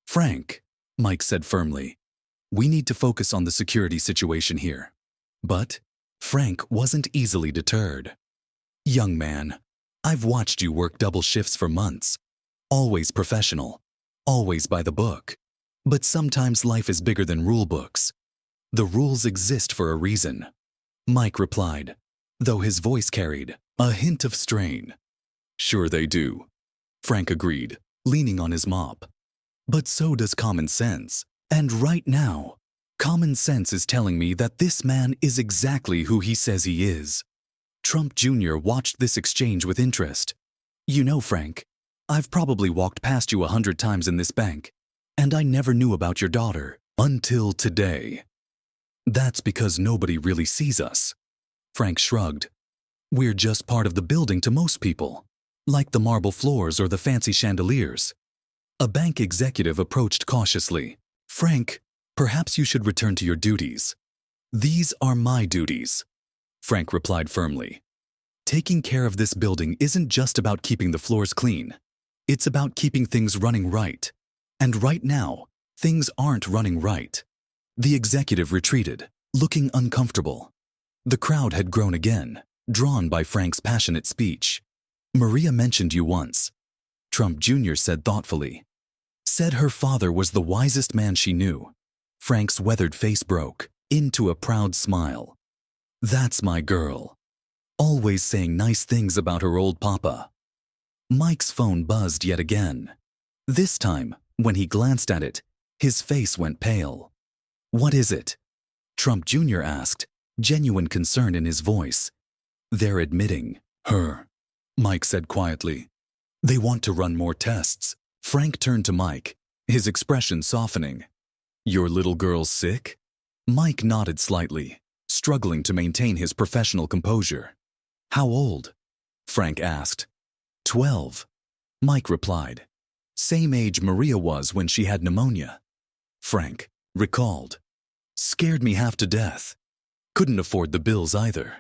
Frank, Mike said firmly, we need to focus on the security situation here. But Frank wasn't easily deterred. Young man, I've watched you work double shifts for months. Always professional, always by the book. But sometimes life is bigger than rule books. The rules exist for a reason. Mike replied, though his voice carried a hint of strain. Sure they do, Frank agreed, leaning on his mop. But so does common sense. And right now, common sense is telling me that this man is exactly who he says he is. Trump Jr. watched this exchange with interest. You know, Frank, I've probably walked past you 100 times in this bank, and I never knew about your daughter until today. That's because nobody really sees us. Frank shrugged. We're just part of the building to most people, like the marble floors or the fancy chandeliers. A bank executive approached cautiously. Frank, perhaps you should return to your duties. These are my duties, Frank replied firmly. Taking care of this building isn't just about keeping the floors clean. It's about keeping things running right. And right now, things aren't running right. The executive retreated, looking uncomfortable. The crowd had grown again, drawn by Frank's passionate speech. Maria mentioned you once, Trump Jr. said thoughtfully. Said her father was the wisest man she knew. Frank's weathered face broke into a proud smile. That's my girl. Always saying nice things about her old papa. Mike's phone buzzed yet again. This time, when he glanced at it, his face went pale. What is it? Trump Jr. asked, genuine concern in his voice. They're admitting her, Mike said quietly. They want to run more tests. Frank turned to Mike, his expression softening. Your little girl's sick? Mike nodded slightly, struggling to maintain his professional composure. How old? Frank asked. 12, Mike replied. Same age Maria was when she had pneumonia. Frank recalled. Scared me half to death. Couldn't afford the bills either.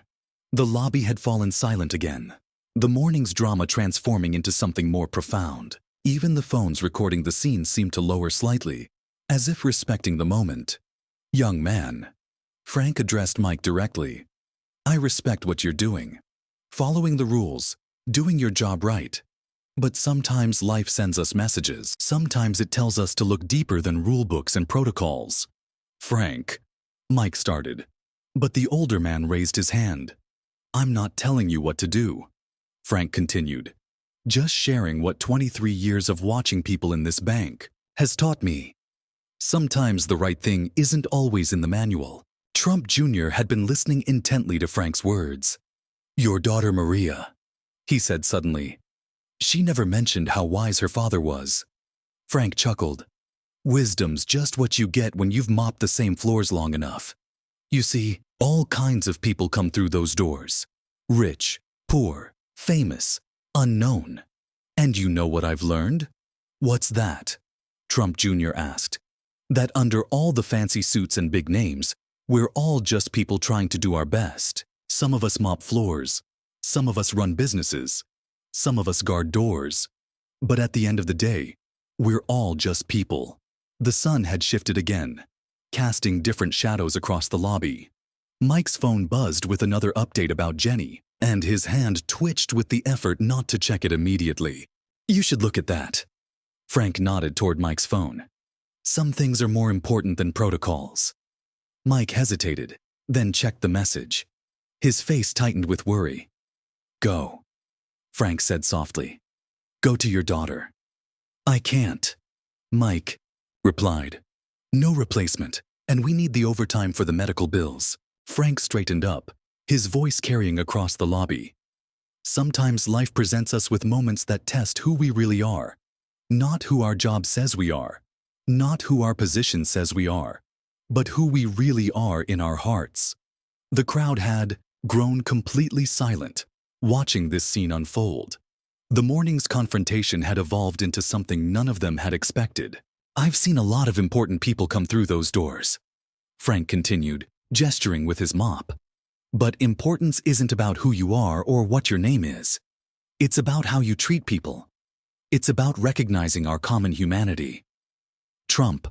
The lobby had fallen silent again, the morning's drama transforming into something more profound. Even the phones recording the scene seemed to lower slightly, as if respecting the moment. Young man, Frank addressed Mike directly. I respect what you're doing. Following the rules, doing your job right. But sometimes life sends us messages. Sometimes it tells us to look deeper than rule books and protocols. Frank, Mike started, but the older man raised his hand. I'm not telling you what to do, Frank continued. Just sharing what 23 years of watching people in this bank has taught me. Sometimes the right thing isn't always in the manual. Trump Jr. had been listening intently to Frank's words. Your daughter Maria, he said suddenly. She never mentioned how wise her father was. Frank chuckled. Wisdom's just what you get when you've mopped the same floors long enough. You see, all kinds of people come through those doors. Rich, poor, famous, unknown. And you know what I've learned? What's that? Trump Jr. asked. That under all the fancy suits and big names, we're all just people trying to do our best. Some of us mop floors. Some of us run businesses. Some of us guard doors. But at the end of the day, we're all just people. The sun had shifted again, casting different shadows across the lobby. Mike's phone buzzed with another update about Jenny, and his hand twitched with the effort not to check it immediately. You should look at that. Frank nodded toward Mike's phone. Some things are more important than protocols. Mike hesitated, then checked the message. His face tightened with worry. Go, Frank said softly. Go to your daughter. I can't, Mike replied. No replacement, and we need the overtime for the medical bills. Frank straightened up, his voice carrying across the lobby. Sometimes life presents us with moments that test who we really are. Not who our job says we are. Not who our position says we are. But who we really are in our hearts. The crowd had grown completely silent, watching this scene unfold. The morning's confrontation had evolved into something none of them had expected. I've seen a lot of important people come through those doors, Frank continued, gesturing with his mop. But importance isn't about who you are or what your name is. It's about how you treat people. It's about recognizing our common humanity. Trump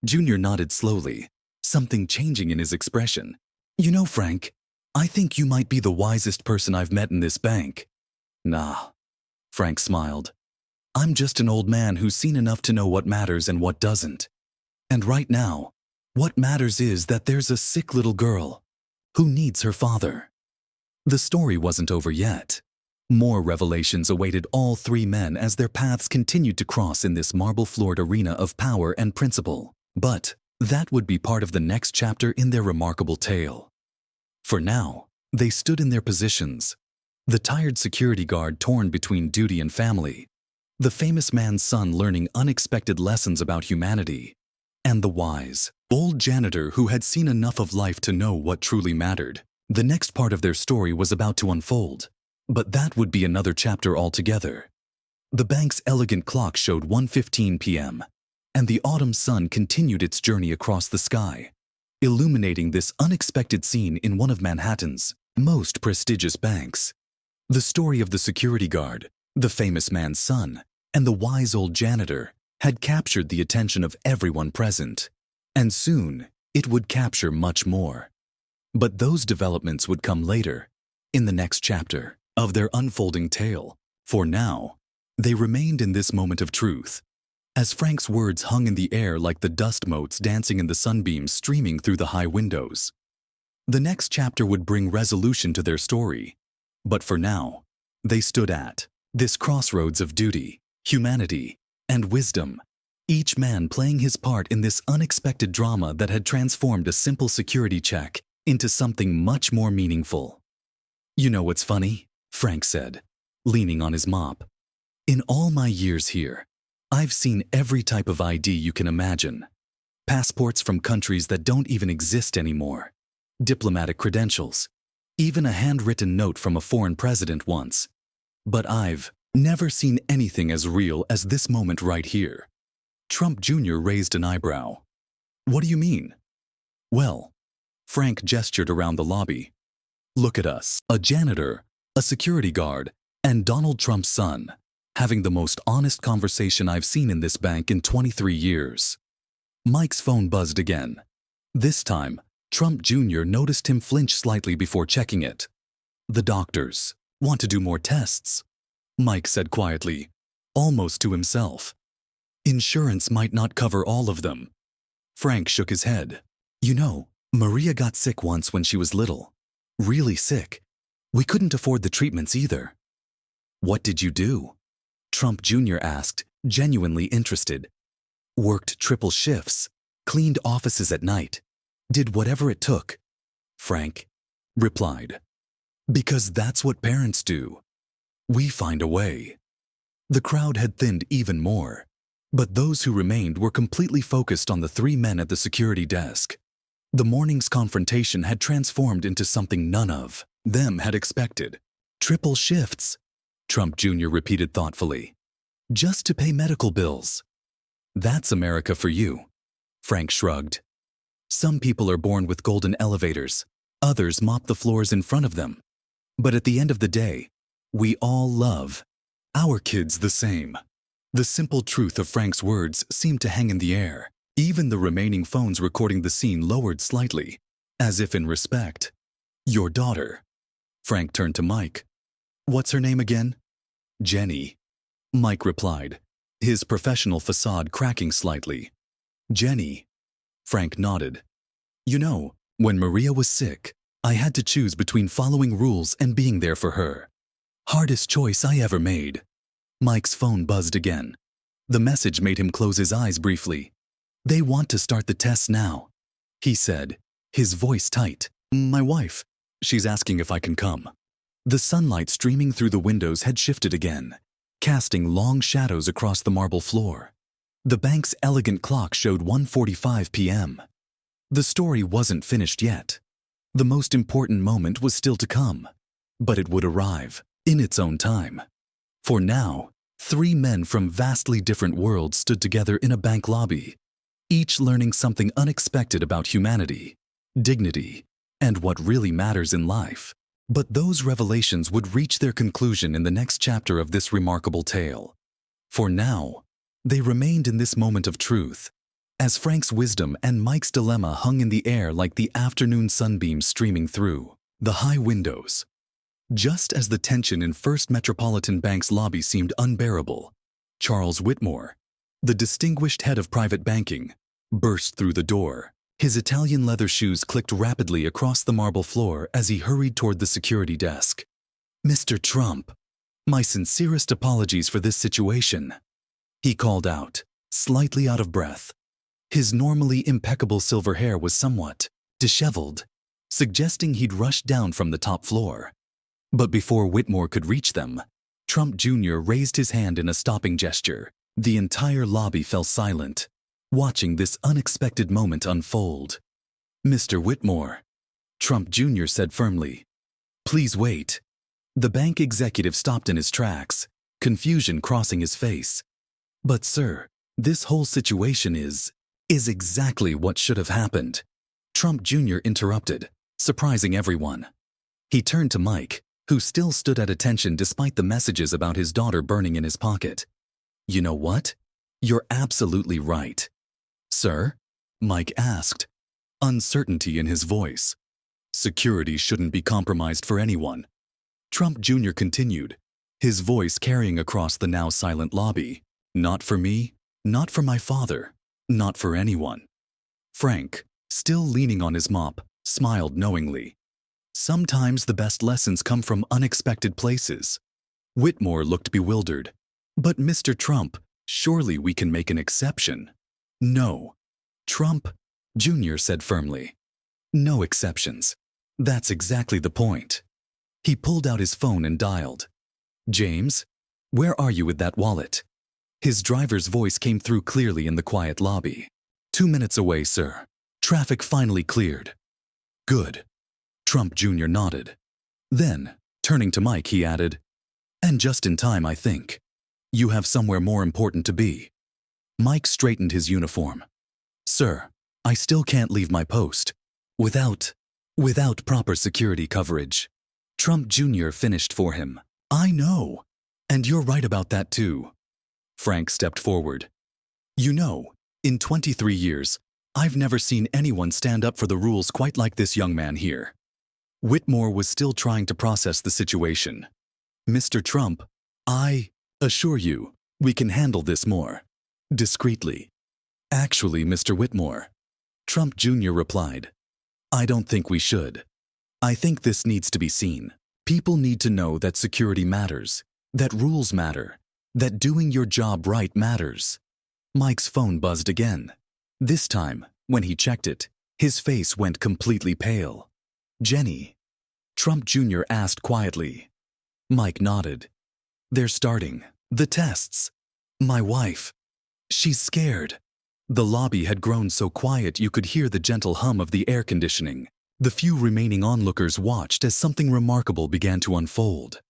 Jr. nodded slowly, something changing in his expression. You know, Frank, I think you might be the wisest person I've met in this bank. Nah, Frank smiled. I'm just an old man who's seen enough to know what matters and what doesn't. And right now, what matters is that there's a sick little girl who needs her father. The story wasn't over yet. More revelations awaited all three men as their paths continued to cross in this marble-floored arena of power and principle. But that would be part of the next chapter in their remarkable tale. For now, they stood in their positions. The tired security guard torn between duty and family. The famous man's son learning unexpected lessons about humanity. And the wise, old janitor who had seen enough of life to know what truly mattered. The next part of their story was about to unfold. But that would be another chapter altogether. The bank's elegant clock showed 1:15 p.m., and the autumn sun continued its journey across the sky, illuminating this unexpected scene in one of Manhattan's most prestigious banks. The story of the security guard, the famous man's son, and the wise old janitor had captured the attention of everyone present, and soon it would capture much more. But those developments would come later, in the next chapter of their unfolding tale. For now, they remained in this moment of truth, as Frank's words hung in the air like the dust motes dancing in the sunbeams streaming through the high windows. The next chapter would bring resolution to their story, but for now, they stood at this crossroads of duty, humanity, and wisdom, each man playing his part in this unexpected drama that had transformed a simple security check into something much more meaningful. You know what's funny? Frank said, leaning on his mop. In all my years here, I've seen every type of ID you can imagine. Passports from countries that don't even exist anymore. Diplomatic credentials. Even a handwritten note from a foreign president once. But I've never seen anything as real as this moment right here. Trump Jr. raised an eyebrow. What do you mean? Well, Frank gestured around the lobby. Look at us, a janitor, a security guard, and Donald Trump's son, having the most honest conversation I've seen in this bank in 23 years. Mike's phone buzzed again. This time, Trump Jr. noticed him flinch slightly before checking it. The doctors want to do more tests, Mike said quietly, almost to himself. Insurance might not cover all of them. Frank shook his head. You know, Maria got sick once when she was little. Really sick. We couldn't afford the treatments either. What did you do? Trump Jr. asked, genuinely interested. Worked triple shifts, cleaned offices at night, did whatever it took, Frank replied. Because that's what parents do. We find a way. The crowd had thinned even more, but those who remained were completely focused on the three men at the security desk. The morning's confrontation had transformed into something none of them had expected. Triple shifts, Trump Jr. repeated thoughtfully. Just to pay medical bills. That's America for you, Frank shrugged. Some people are born with golden elevators, others mop the floors in front of them. But at the end of the day, we all love our kids the same. The simple truth of Frank's words seemed to hang in the air. Even the remaining phones recording the scene lowered slightly, as if in respect. Your daughter. Frank turned to Mike. What's her name again? Jenny. Mike replied, his professional facade cracking slightly. Jenny. Frank nodded. You know, when Maria was sick, I had to choose between following rules and being there for her. Hardest choice I ever made. Mike's phone buzzed again. The message made him close his eyes briefly. They want to start the tests now, he said, his voice tight. My wife. She's asking if I can come. The sunlight streaming through the windows had shifted again, casting long shadows across the marble floor. The bank's elegant clock showed 1:45 p.m. The story wasn't finished yet. The most important moment was still to come, but it would arrive in its own time. For now, three men from vastly different worlds stood together in a bank lobby, each learning something unexpected about humanity, dignity, and what really matters in life. But those revelations would reach their conclusion in the next chapter of this remarkable tale. For now, they remained in this moment of truth, as Frank's wisdom and Mike's dilemma hung in the air like the afternoon sunbeams streaming through the high windows. Just as the tension in First Metropolitan Bank's lobby seemed unbearable, Charles Whitmore, the distinguished head of private banking, burst through the door. His Italian leather shoes clicked rapidly across the marble floor as he hurried toward the security desk. "Mr. Trump, my sincerest apologies for this situation," he called out, slightly out of breath. His normally impeccable silver hair was somewhat disheveled, suggesting he'd rushed down from the top floor. But before Whitmore could reach them, Trump Jr. raised his hand in a stopping gesture. The entire lobby fell silent, watching this unexpected moment unfold. "Mr. Whitmore," Trump Jr. said firmly, "please wait." The bank executive stopped in his tracks, confusion crossing his face. "But sir, this whole situation is exactly what should have happened," Trump Jr. interrupted, surprising everyone. He turned to Mike, who still stood at attention despite the messages about his daughter burning in his pocket. "You know what? You're absolutely right." "Sir?" Mike asked, uncertainty in his voice. "Security shouldn't be compromised for anyone," Trump Jr. continued, his voice carrying across the now silent lobby. "Not for me, not for my father, not for anyone." Frank, still leaning on his mop, smiled knowingly. Sometimes the best lessons come from unexpected places. Whitmore looked bewildered. "But Mr. Trump, surely we can make an exception." "No," Trump Jr. said firmly. "No exceptions. That's exactly the point." He pulled out his phone and dialed. "James, where are you with that wallet?" His driver's voice came through clearly in the quiet lobby. "2 minutes away, sir. Traffic finally cleared." "Good." Trump Jr. nodded. Then, turning to Mike, he added, "And just in time, I think. You have somewhere more important to be." Mike straightened his uniform. "Sir, I still can't leave my post. Without proper security coverage." Trump Jr. finished for him. "I know. And you're right about that too." Frank stepped forward. "You know, in 23 years, I've never seen anyone stand up for the rules quite like this young man here." Whitmore was still trying to process the situation. "Mr. Trump, I assure you, we can handle this more discreetly." "Actually, Mr. Whitmore," Trump Jr. replied, "I don't think we should. I think this needs to be seen. People need to know that security matters, that rules matter, that doing your job right matters." Mike's phone buzzed again. This time, when he checked it, his face went completely pale. "Jenny?" Trump Jr. asked quietly. Mike nodded. "They're starting the tests. My wife. She's scared." The lobby had grown so quiet you could hear the gentle hum of the air conditioning. The few remaining onlookers watched as something remarkable began to unfold.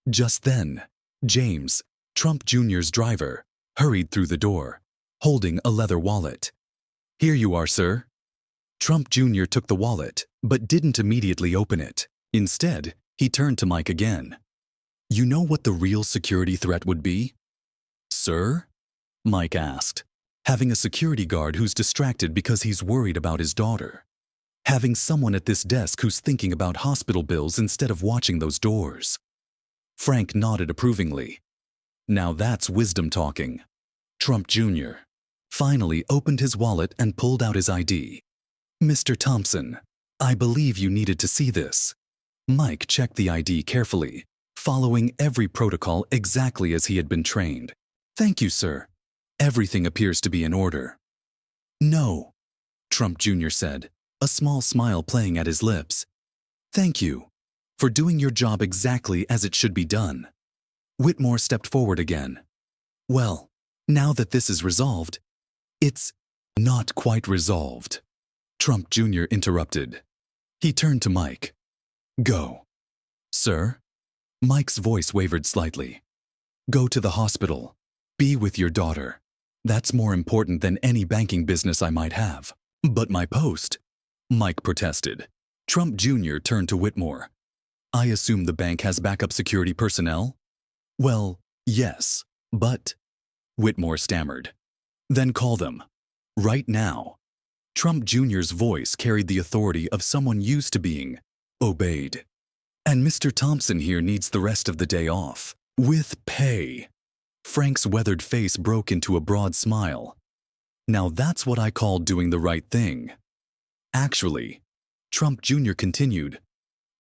Just then, James, Trump Jr.'s driver, hurried through the door, holding a leather wallet. "Here you are, sir." Trump Jr. took the wallet, but didn't immediately open it. Instead, he turned to Mike again. "You know what the real security threat would be?" "Sir?" Mike asked. "Having a security guard who's distracted because he's worried about his daughter. Having someone at this desk who's thinking about hospital bills instead of watching those doors." Frank nodded approvingly. Now that's wisdom talking. Trump Jr. finally opened his wallet and pulled out his ID. "Mr. Thompson, I believe you needed to see this." Mike checked the ID carefully, following every protocol exactly as he had been trained. "Thank you, sir. Everything appears to be in order." "No," Trump Jr. said, a small smile playing at his lips. "Thank you for doing your job exactly as it should be done." Whitmore stepped forward again. "Well, now that this is resolved." "It's not quite resolved," Trump Jr. interrupted. He turned to Mike. "Go." "Sir?" Mike's voice wavered slightly. "Go to the hospital. Be with your daughter. That's more important than any banking business I might have." "But my post," Mike protested. Trump Jr. turned to Whitmore. I assume the bank has backup security personnel? Well, yes, but… Whitmore stammered. Then call them. Right now. Trump Jr.'s voice carried the authority of someone used to being obeyed. And Mr. Thompson here needs the rest of the day off. With pay. Frank's weathered face broke into a broad smile. Now that's what I call doing the right thing. Actually, Trump Jr. continued,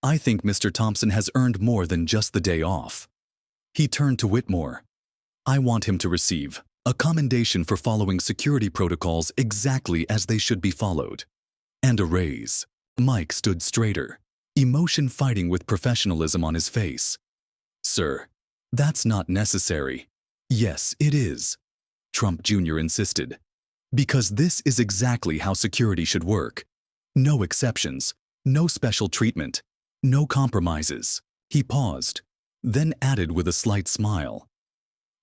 I think Mr. Thompson has earned more than just the day off. He turned to Whitmore. I want him to receive a commendation for following security protocols exactly as they should be followed. And a raise. Mike stood straighter, emotion fighting with professionalism on his face. Sir, that's not necessary. Yes, it is, Trump Jr. insisted. Because this is exactly how security should work. No exceptions, no special treatment, no compromises. He paused, then added with a slight smile.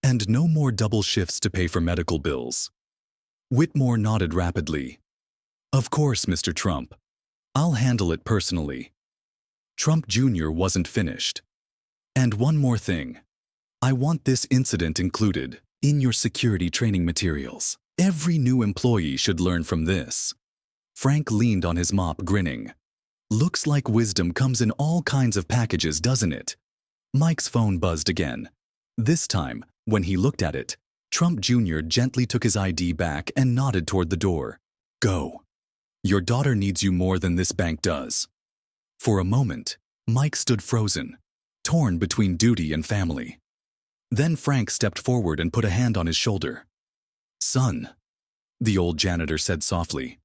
And no more double shifts to pay for medical bills. Whitmore nodded rapidly. Of course, Mr. Trump. I'll handle it personally. Trump Jr. wasn't finished. And one more thing. I want this incident included in your security training materials. Every new employee should learn from this. Frank leaned on his mop, grinning. Looks like wisdom comes in all kinds of packages, doesn't it? Mike's phone buzzed again. This time, when he looked at it, Trump Jr. gently took his ID back and nodded toward the door. Go. Your daughter needs you more than this bank does. For a moment, Mike stood frozen, torn between duty and family. Then Frank stepped forward and put a hand on his shoulder. Son, the old janitor said softly,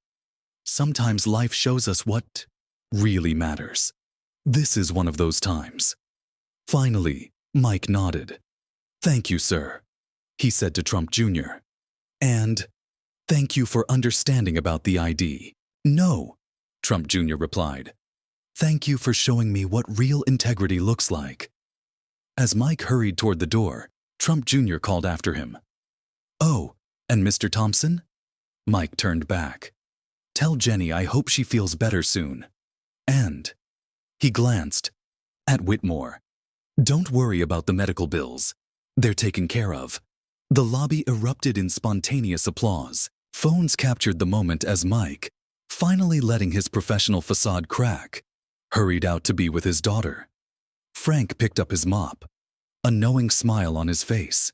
sometimes life shows us what really matters. This is one of those times. Finally, Mike nodded. Thank you, sir, he said to Trump Jr. And thank you for understanding about the ID. No, Trump Jr. replied. Thank you for showing me what real integrity looks like. As Mike hurried toward the door, Trump Jr. called after him. Oh, and Mr. Thompson? Mike turned back. Tell Jenny I hope she feels better soon. And he glanced at Whitmore. Don't worry about the medical bills. They're taken care of. The lobby erupted in spontaneous applause. Phones captured the moment as Mike, finally letting his professional facade crack, hurried out to be with his daughter. Frank picked up his mop, a knowing smile on his face.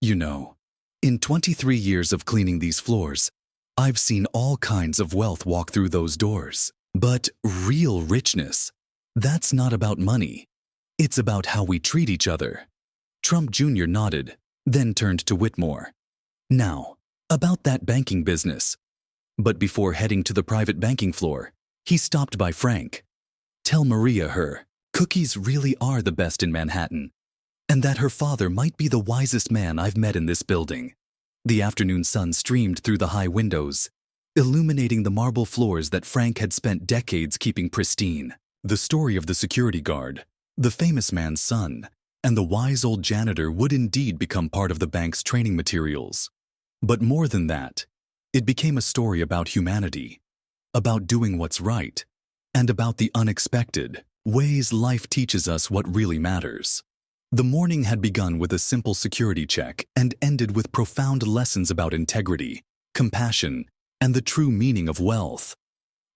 You know, in 23 years of cleaning these floors, I've seen all kinds of wealth walk through those doors. But real richness, that's not about money. It's about how we treat each other. Trump Jr. nodded, then turned to Whitmore. Now, about that banking business. But before heading to the private banking floor, he stopped by Frank. Tell Maria her cookies really are the best in Manhattan, and that her father might be the wisest man I've met in this building. The afternoon sun streamed through the high windows, illuminating the marble floors that Frank had spent decades keeping pristine. The story of the security guard, the famous man's son, and the wise old janitor would indeed become part of the bank's training materials. But more than that, it became a story about humanity, about doing what's right, and about the unexpected ways life teaches us what really matters. The morning had begun with a simple security check and ended with profound lessons about integrity, compassion, and the true meaning of wealth.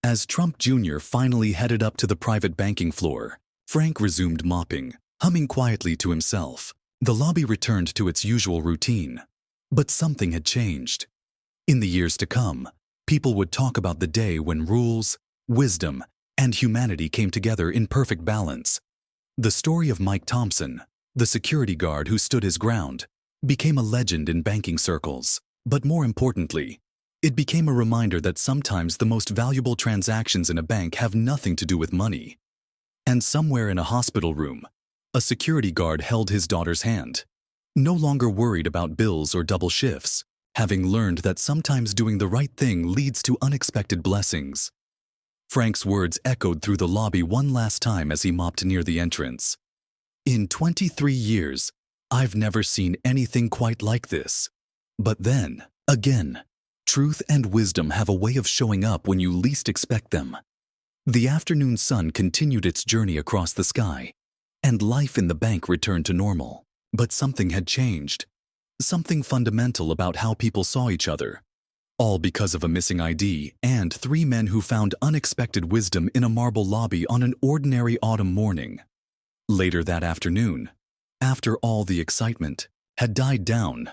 As Trump Jr. finally headed up to the private banking floor, Frank resumed mopping, humming quietly to himself. The lobby returned to its usual routine. But something had changed. In the years to come, people would talk about the day when rules, wisdom, and humanity came together in perfect balance. The story of Mike Thompson, the security guard who stood his ground, became a legend in banking circles. But more importantly, it became a reminder that sometimes the most valuable transactions in a bank have nothing to do with money. And somewhere in a hospital room, a security guard held his daughter's hand, no longer worried about bills or double shifts, having learned that sometimes doing the right thing leads to unexpected blessings. Frank's words echoed through the lobby one last time as he mopped near the entrance. In 23 years, I've never seen anything quite like this. But then, again, truth and wisdom have a way of showing up when you least expect them. The afternoon sun continued its journey across the sky, and life in the bank returned to normal. But something had changed. Something fundamental about how people saw each other. All because of a missing ID and 3 men who found unexpected wisdom in a marble lobby on an ordinary autumn morning. Later that afternoon, after all the excitement had died down,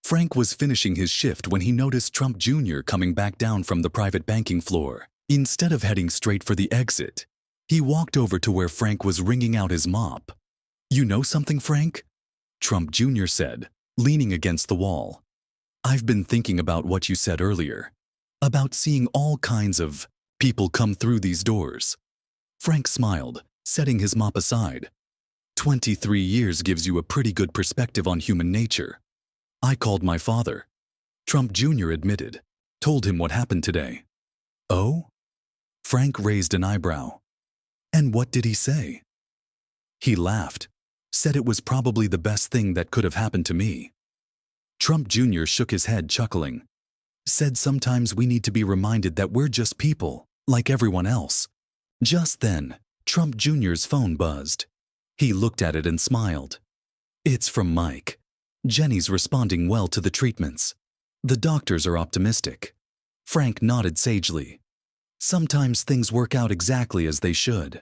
Frank was finishing his shift when he noticed Trump Jr. coming back down from the private banking floor. Instead of heading straight for the exit, he walked over to where Frank was wringing out his mop. "You know something, Frank?" Trump Jr. said, leaning against the wall. "I've been thinking about what you said earlier, about seeing all kinds of people come through these doors." Frank smiled, setting his mop aside. 23 years gives you a pretty good perspective on human nature. "I called my father," Trump Jr. admitted, "told him what happened today." "Oh?" Frank raised an eyebrow. "And what did he say?" "He laughed, said it was probably the best thing that could have happened to me." Trump Jr. shook his head, chuckling. "Said sometimes we need to be reminded that we're just people, like everyone else." Just then, Trump Jr.'s phone buzzed. He looked at it and smiled. "It's from Mike. Jenny's responding well to the treatments. The doctors are optimistic." Frank nodded sagely. "Sometimes things work out exactly as they should.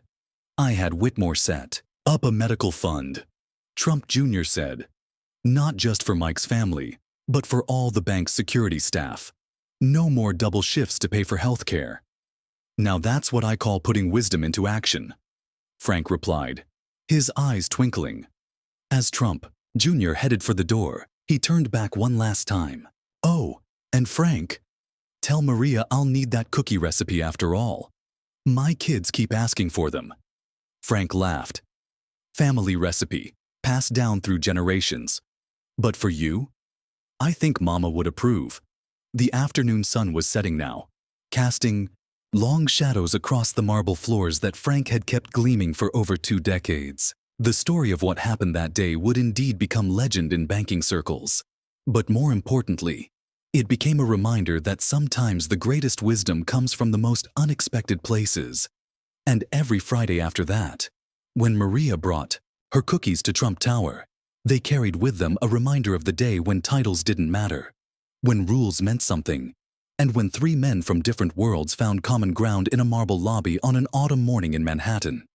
I had Whitmore set up a medical fund," Trump Jr. said. "Not just for Mike's family, but for all the bank's security staff. No more double shifts to pay for health care." "Now that's what I call putting wisdom into action," Frank replied, his eyes twinkling. As Trump Jr. headed for the door, he turned back one last time. "Oh, and Frank, tell Maria I'll need that cookie recipe after all. My kids keep asking for them." Frank laughed. "Family recipe, passed down through generations. But for you? I think Mama would approve." The afternoon sun was setting now, casting long shadows across the marble floors that Frank had kept gleaming for over 2 decades. The story of what happened that day would indeed become legend in banking circles. But more importantly, it became a reminder that sometimes the greatest wisdom comes from the most unexpected places. And every Friday after that, when Maria brought her cookies to Trump Tower, they carried with them a reminder of the day when titles didn't matter, when rules meant something, and when 3 men from different worlds found common ground in a marble lobby on an autumn morning in Manhattan.